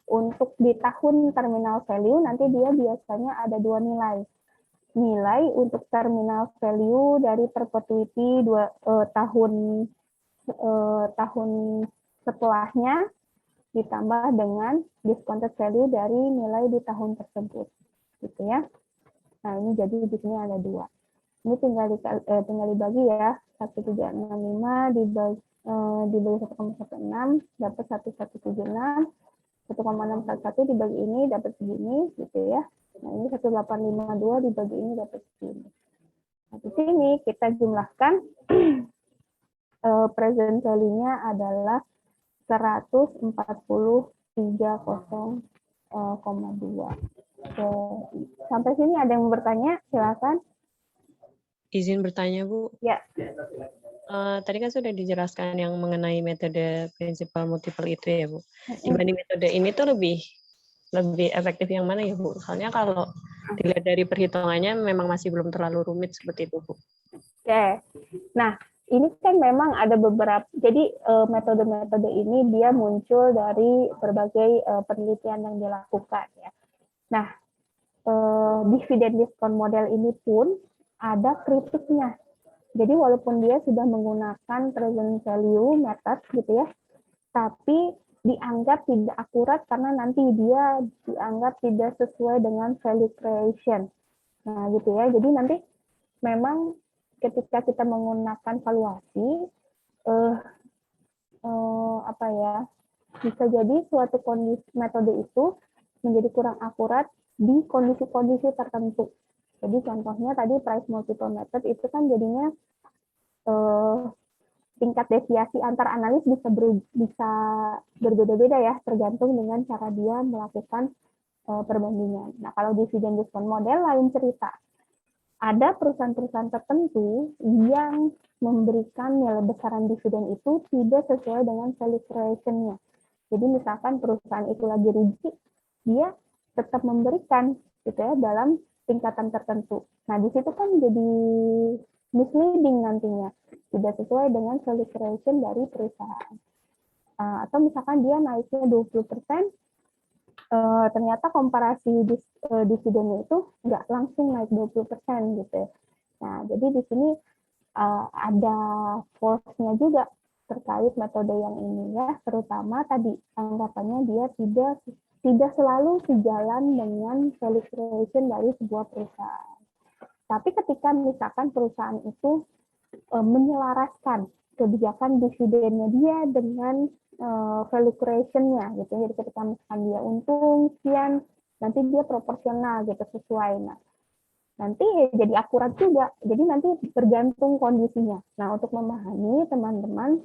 untuk di tahun terminal value nanti dia biasanya ada 2 nilai. Nilai untuk terminal value dari perpetuity tahun setelahnya ditambah dengan discounted value dari nilai di tahun tersebut, gitu ya. Nah, ini jadi di sini ada 2. Ini tinggal dibagi ya, 1365 dibagi 1,16 dapat 1176, 1,611 dibagi ini dapat segini, gitu ya. Nah, Nah, ini 1852 dibagi ini dapat segini. Nah, di sini kita jumlahkan present value-nya adalah 143,2. Oke. Sampai sini ada yang bertanya? Silakan. Izin bertanya, Bu. Ya. Tadi kan sudah dijelaskan yang mengenai metode prinsipal multiple itu ya, Bu. Dibanding metode ini tuh lebih efektif yang mana ya, Bu? Soalnya kalau dilihat dari perhitungannya memang masih belum terlalu rumit seperti itu, Bu. Oke. Nah, ini kan memang ada beberapa, jadi metode-metode ini dia muncul dari berbagai penelitian yang dilakukan ya. Nah, dividend discount model ini pun ada kritiknya. Jadi walaupun dia sudah menggunakan present value method gitu ya, tapi dianggap tidak akurat karena nanti dia dianggap tidak sesuai dengan value creation. Nah, gitu ya. Jadi nanti memang ketika kita menggunakan valuasi, apa ya, bisa jadi suatu kondisi metode itu menjadi kurang akurat di kondisi-kondisi tertentu. Jadi contohnya tadi price multiple method itu kan jadinya tingkat deviasi antar analis bisa berbeda-beda ya, tergantung dengan cara dia melakukan perbandingan. Nah, kalau dividend discount model lain cerita. Ada perusahaan-perusahaan tertentu yang memberikan nilai besaran dividen itu tidak sesuai dengan value creation-nya. Jadi misalkan perusahaan itu lagi rugi, dia tetap memberikan gitu ya dalam tingkatan tertentu. Nah, di situ kan jadi misleading nantinya, tidak sesuai dengan value creation dari perusahaan. Atau misalkan dia naiknya 20%, ternyata komparasi dividennya itu nggak langsung naik 20% gitu ya. Nah, jadi di sini ada false-nya juga terkait metode yang ini ya, terutama tadi anggapannya dia tidak selalu sejalan dengan value creation dari sebuah perusahaan. Tapi ketika misalkan perusahaan itu menyelaraskan kebijakan dividennya dia dengan value creation-nya gitu. Jadi ketika misalkan dia untung sekian, nanti dia proporsional gitu sesuai. Nah, nanti jadi akurat juga. Jadi nanti bergantung kondisinya. Nah, untuk memahami teman-teman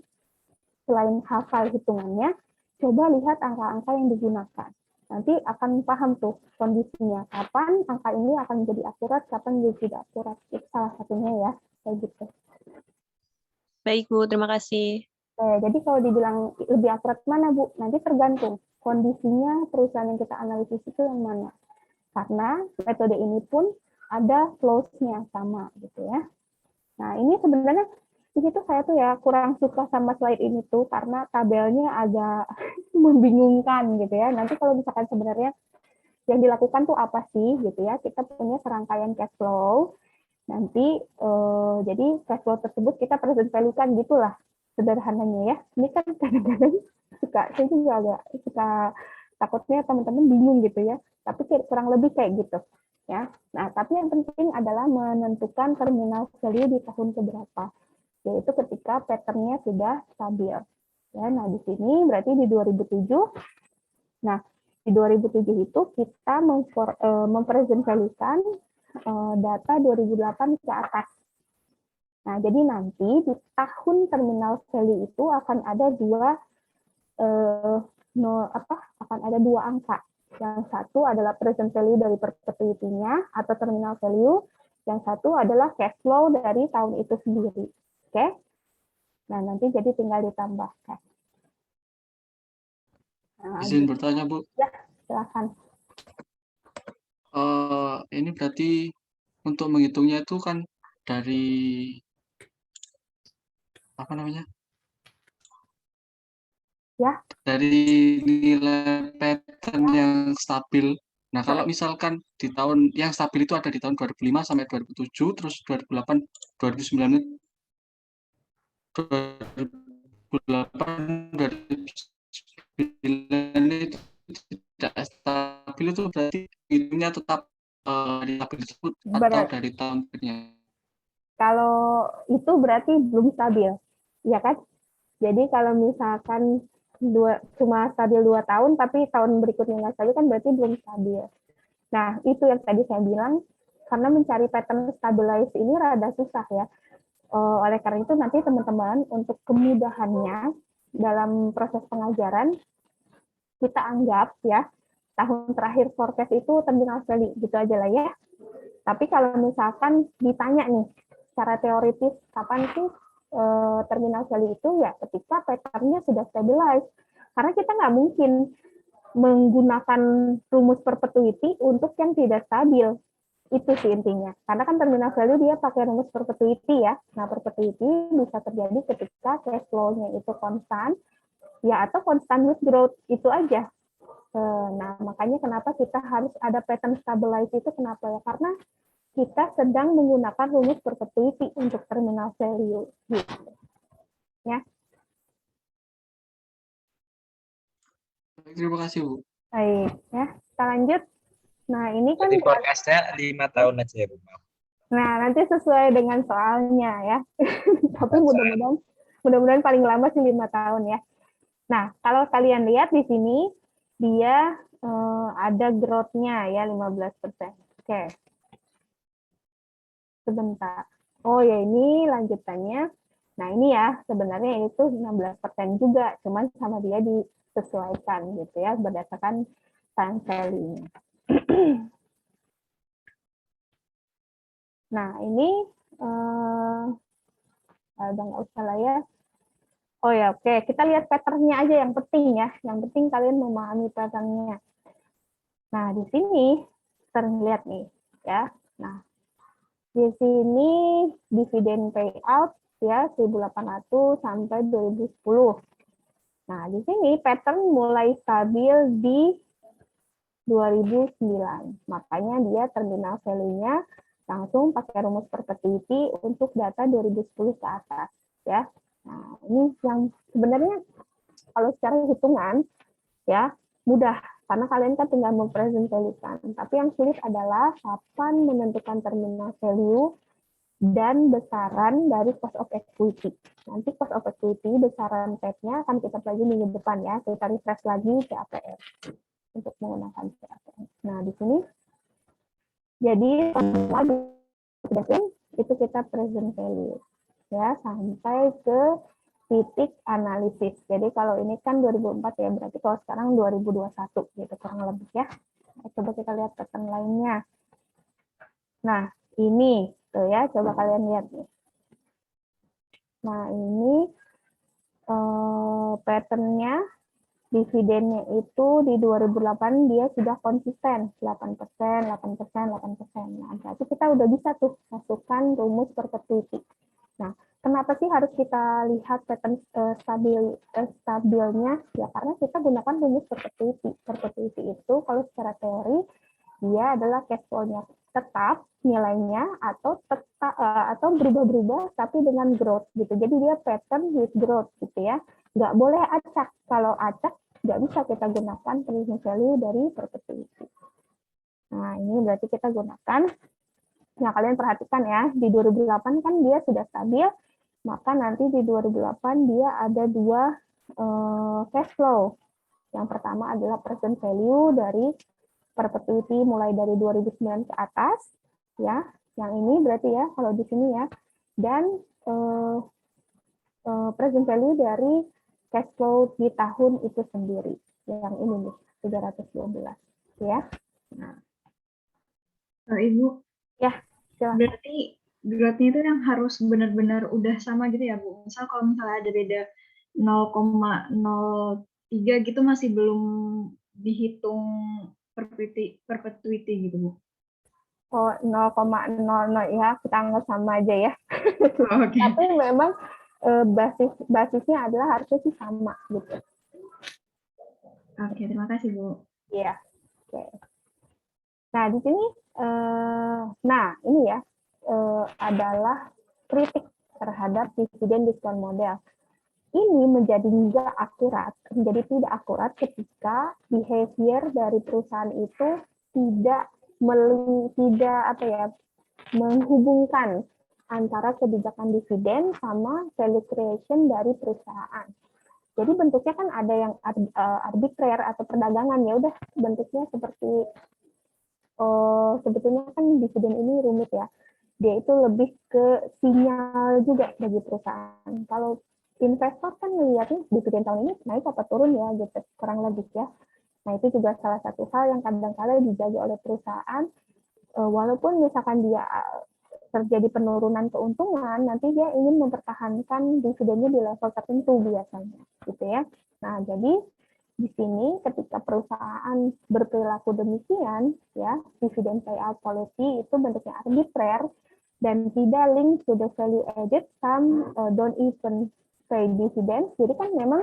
selain hafal hitungannya, coba lihat angka-angka yang digunakan. Nanti akan paham tuh kondisinya. Kapan angka ini akan menjadi akurat, kapan jadi tidak akurat. Itu salah satunya ya, kayak gitu. Baik, Bu. Terima kasih. Jadi kalau dibilang lebih akurat mana, Bu? Nanti tergantung kondisinya perusahaan yang kita analisis itu yang mana. Karena metode ini pun ada flows-nya sama gitu ya. Nah, ini sebenarnya di situ saya tuh ya kurang suka sama slide ini tuh karena tabelnya agak membingungkan gitu ya. Nanti kalau misalkan sebenarnya yang dilakukan tuh apa sih gitu ya? Kita punya serangkaian cash flow. Nanti jadi cash flow tersebut kita present value-kan gitulah sederhananya ya. Ini kan kadang-kadang saya juga agak suka takutnya teman-teman bingung gitu ya. Tapi kurang lebih kayak gitu ya. Nah, tapi yang penting adalah menentukan terminal value di tahun keberapa. Yaitu ketika pattern-nya sudah stabil. Ya, nah di sini berarti di 2007. Nah, di 2007 itu kita mempresent value-kan data 2008 ke atas. Nah, jadi nanti di tahun terminal value itu akan ada dua angka. Yang satu adalah present value dari perpetuity-nya atau terminal value. Yang satu adalah cash flow dari tahun itu sendiri. Oke? Nah, nanti jadi tinggal ditambahkan. Nah, Izin bertanya, Bu. Ya, silakan. Ini berarti untuk menghitungnya itu kan dari apa namanya? Ya. Dari nilai pattern yang stabil. Nah, kalau misalkan di tahun yang stabil itu ada di tahun 2005 sampai 2007, terus 2008, 2009, 2009 itu tidak stabil, itu berarti hitungnya tetap di stabil tersebut atau dari tahun berikutnya? Kalau itu berarti belum stabil, ya kan? Jadi kalau misalkan cuma stabil 2 tahun, tapi tahun berikutnya nggak stabil kan berarti belum stabil. Nah, itu yang tadi saya bilang, karena mencari pattern stabilize ini rada susah ya. Oleh karena itu nanti teman-teman untuk kemudahannya dalam proses pengajaran, kita anggap ya, tahun terakhir forecast itu terminal value, gitu aja lah ya. Tapi kalau misalkan ditanya nih, secara teoritis, kapan sih terminal value itu, ya ketika pattern-nya sudah stabilize. Karena kita nggak mungkin menggunakan rumus perpetuity untuk yang tidak stabil. Itu sih intinya. Karena kan terminal value dia pakai rumus perpetuity ya. Nah, perpetuity bisa terjadi ketika cash flow-nya itu konstan, ya atau konstan with growth, itu aja. Nah, makanya kenapa kita harus ada pattern stabilize itu, kenapa ya? Karena kita sedang menggunakan rumus perpetuity untuk terminal value. Gitu. Ya. Terima kasih, Bu. Baik, ya. Kita lanjut. Nah, ini kan Jadi forecast-nya 5 tahun aja ya, Bu. nah, nanti sesuai dengan soalnya ya. Tapi mudah-mudahan paling lama sih 5 tahun ya. Nah, kalau kalian lihat di sini, dia ada growth-nya ya 15%. Oke. Sebentar. Oh ya, ini lanjutannya. Nah, ini ya, sebenarnya itu 16% juga, cuman sama dia disesuaikan gitu ya, berdasarkan time value-nya. Nah, ini udah nggak usah lah ya. Oh ya, oke. Kita lihat pattern-nya aja yang penting ya. Yang penting kalian memahami pattern-nya. Nah, di sini terlihat nih ya. Nah, di sini dividen payout ya 1.800 sampai 2010. Nah, di sini pattern mulai stabil di 2009. Makanya dia terminal value-nya langsung pakai rumus perpetuity untuk data 2010 ke atas ya. Nah, ini yang sebenarnya kalau secara hitungan ya mudah karena kalian kan tinggal mempresent value-kan. Tapi yang sulit adalah kapan menentukan terminal value dan besaran dari cost of equity. Nanti cost of equity besaran PET-nya akan kita pelajari minggu depan ya. Kita refresh lagi CAPM untuk menggunakan CAPM. Nah, di sini jadi itu kita present value ya sampai ke titik analisis. Jadi kalau ini kan 2004 ya, berarti kalau sekarang 2021 gitu kurang lebih ya. Coba kita lihat pattern lainnya. Nah, ini tuh ya, coba kalian lihat nih. Nah, ini pattern-nya dividennya itu di 2008 dia sudah konsisten 8%, 8%, 8%. Nah, berarti kita udah bisa tuh masukkan rumus perpetuity. Nah, kenapa sih harus kita lihat pattern stabilnya? Ya karena kita gunakan rumus perpetuity. Perpetuity itu kalau secara teori dia adalah cash flow-nya tetap nilainya atau berubah-berubah tapi dengan growth gitu. Jadi dia pattern with growth gitu ya. Nggak boleh acak. Kalau acak nggak bisa kita gunakan present value dari perpetuity. Nah, ini berarti kita gunakan. Nah, kalian perhatikan ya, di 2008 kan dia sudah stabil, maka nanti di 2008 dia ada dua cash flow. Yang pertama adalah present value dari perpetuity mulai dari 2009 ke atas, ya. Yang ini berarti ya, kalau di sini ya. Dan present value dari cash flow di tahun itu sendiri. Yang ini nih, 312. Ya. Nah. Ibu, ya, silahkan. Berarti growth-nya itu yang harus benar-benar udah sama gitu ya, Bu? Misal kalau misalnya ada beda 0,03 gitu masih belum dihitung perpetuity gitu, Bu? Oh, 0,00 ya, kita anggap sama aja ya. Okay. Tapi memang basisnya adalah harusnya sih sama gitu. Oke, terima kasih, Bu. Iya. Oke. Nah, di sini ini ya adalah kritik terhadap dividen diskon model. Ini menjadi tidak akurat ketika behavior dari perusahaan itu tidak menghubungkan antara kebijakan dividen sama value creation dari perusahaan. Jadi bentuknya kan ada yang arbitrer atau perdagangan, ya udah bentuknya seperti sebetulnya kan dividen ini rumit ya. Dia itu lebih ke sinyal juga bagi perusahaan. Kalau investor kan melihatnya dividen tahun ini naik apa turun ya gitu, kurang lebih ya. Nah itu juga salah satu hal yang kadang-kala dijaga oleh perusahaan. Walaupun misalkan dia terjadi penurunan keuntungan, nanti dia ingin mempertahankan dividennya di level tertentu biasanya, gitu ya. Nah, jadi di sini ketika perusahaan berperilaku demikian, ya, dividend payout policy itu bentuknya arbitrer dan tidak link to the value added, some don't even pay dividend. Jadi kan memang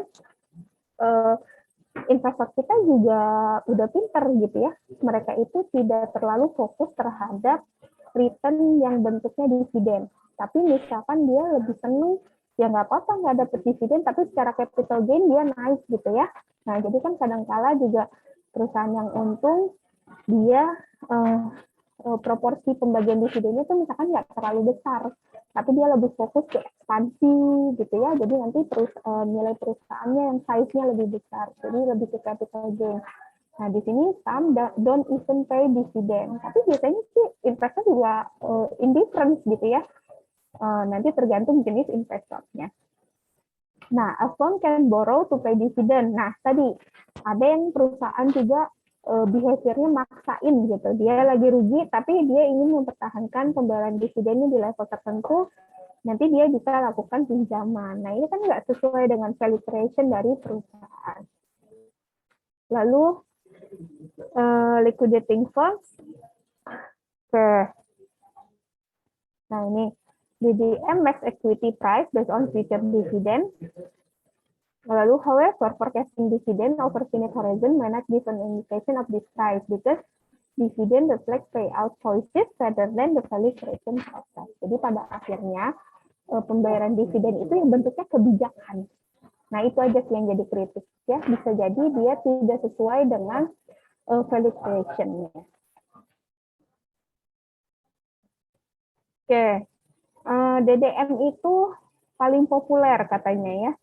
investor kita juga udah pinter gitu ya. Mereka itu tidak terlalu fokus terhadap return yang bentuknya dividen. Tapi misalkan dia lebih seneng, ya nggak apa-apa nggak dapat dividen, tapi secara capital gain dia naik gitu ya. Nah, jadi kan kadang-kala juga perusahaan yang untung, dia proporsi pembagian dividennya itu misalkan nggak terlalu besar, tapi dia lebih fokus ke ekspansi gitu ya. Jadi nanti nilai perusahaannya yang size-nya lebih besar, jadi lebih ke capital gain. Nah di sini some don't even pay dividend, tapi biasanya sih investor juga indifferent gitu ya. Nanti tergantung jenis investornya. Nah, a firm can borrow to pay dividend. Nah tadi ada yang perusahaan juga behaviornya maksain gitu. Dia lagi rugi, tapi dia ingin mempertahankan pembayaran dividennya di level tertentu. Nanti dia bisa lakukan pinjaman. Nah, ini kan nggak sesuai dengan value creation dari perusahaan. Lalu, liquidating firms. Oke. Nah, ini DDM max equity price based on future dividend. Lalu, however, forecasting dividend over finite horizon may not give an indication of this price because dividend reflect payout choices rather than the value creation process. Jadi pada akhirnya pembayaran dividen itu yang bentuknya kebijakan. Nah itu aja sih yang jadi kritik ya. Bisa jadi dia tidak sesuai dengan value creation-nya. Oke, DDM itu paling populer katanya ya.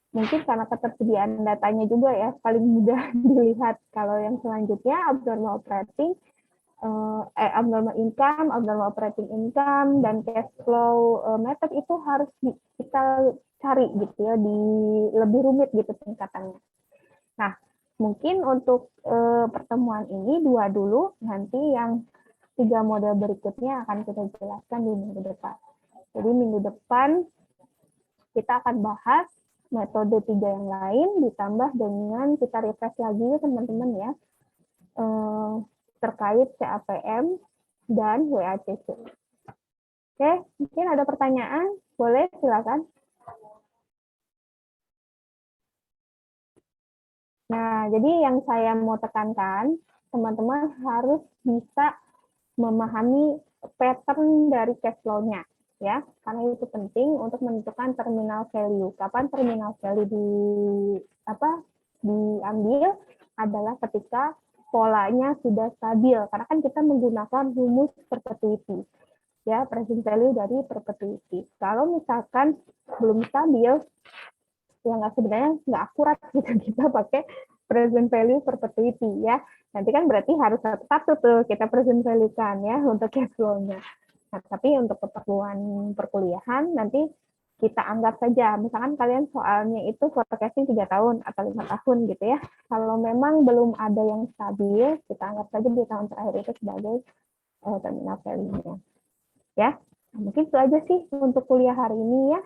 Mungkin karena ketersediaan datanya juga ya, paling mudah dilihat. Kalau yang selanjutnya abnormal operating, abnormal income, abnormal operating income, dan cash flow method itu harus kita cari gitu ya, lebih rumit gitu tingkatannya. Nah, mungkin untuk pertemuan ini 2 dulu, nanti yang 3 model berikutnya akan kita jelaskan di minggu depan. Jadi minggu depan kita akan bahas metode 3 yang lain, ditambah dengan kita refresh lagi teman-teman ya, terkait CAPM dan WACC. Oke, mungkin ada pertanyaan? Boleh, silakan. Nah, jadi yang saya mau tekankan, teman-teman harus bisa memahami pattern dari cash flow-nya. Ya, karena itu penting untuk menentukan terminal value. Kapan terminal value diambil adalah ketika polanya sudah stabil, karena kan kita menggunakan rumus perpetuity, ya, present value dari perpetuity. Kalau misalkan belum stabil, ya sebenarnya nggak akurat gitu kita pakai present value perpetuity ya. Nanti kan berarti harus satu-satu tuh kita present value kan ya untuk cash flow-nya. Nah, tapi untuk keperluan perkuliahan nanti kita anggap saja, misalkan kalian soalnya itu forecasting 3 tahun atau 5 tahun gitu ya. Kalau memang belum ada yang stabil, kita anggap saja di tahun terakhir itu sebagai terminal value-nya. Ya, nah, mungkin itu aja sih untuk kuliah hari ini ya.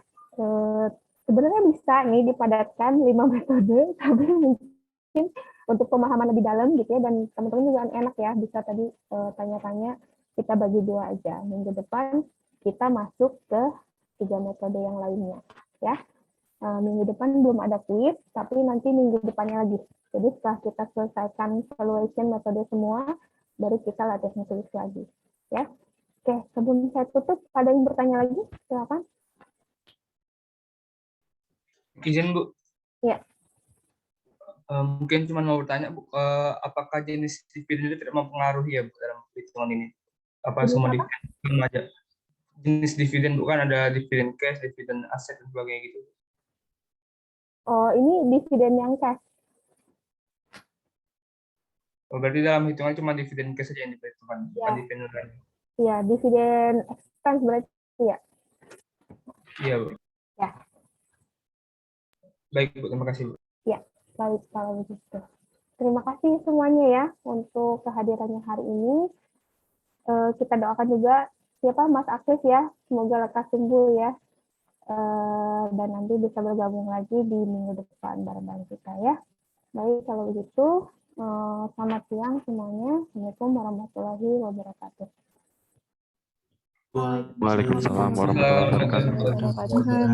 Sebenarnya bisa nih dipadatkan 5 metode, tapi mungkin untuk pemahaman lebih dalam gitu ya, dan teman-teman juga enak ya, bisa tadi tanya-tanya, kita bagi 2 aja. Minggu depan kita masuk ke 3 metode yang lainnya ya. Minggu depan belum ada kuis, tapi nanti minggu depannya lagi. Jadi setelah kita selesaikan valuation metode semua, baru kita latihan tulis lagi ya. Oke, sebelum saya tutup, ada yang bertanya lagi? Silakan. Izin Bu. Ya. Mungkin cuma mau bertanya Bu, apakah jenis dividen itu tidak mempengaruhi ya Bu dalam perhitungan ini? Apa semua dividen aja? Jenis dividen bukan ada dividen cash, dividen aset dan sebagainya gitu. Oh, ini dividen yang cash. Oh, berarti dalam hitungan cuma dividen cash saja yang diperhitungkan, bukan Ya. dividen lain. Iya, dividen expense berarti ya. Iya, Bu. Ya. Baik, Bu. Terima kasih, Bu. Ya, baik kalau begitu. Terima kasih semuanya ya untuk kehadirannya hari ini. Kita doakan juga siapa Mas Akses ya, semoga lekas sembuh ya. Dan nanti bisa bergabung lagi di minggu depan bareng-bareng kita ya. Baik, kalau begitu, selamat siang semuanya. Assalamualaikum warahmatullahi wabarakatuh. Waalaikumsalam Waalaikumsalam warahmatullahi warahmatullahi wabarakatuh. Tuhan.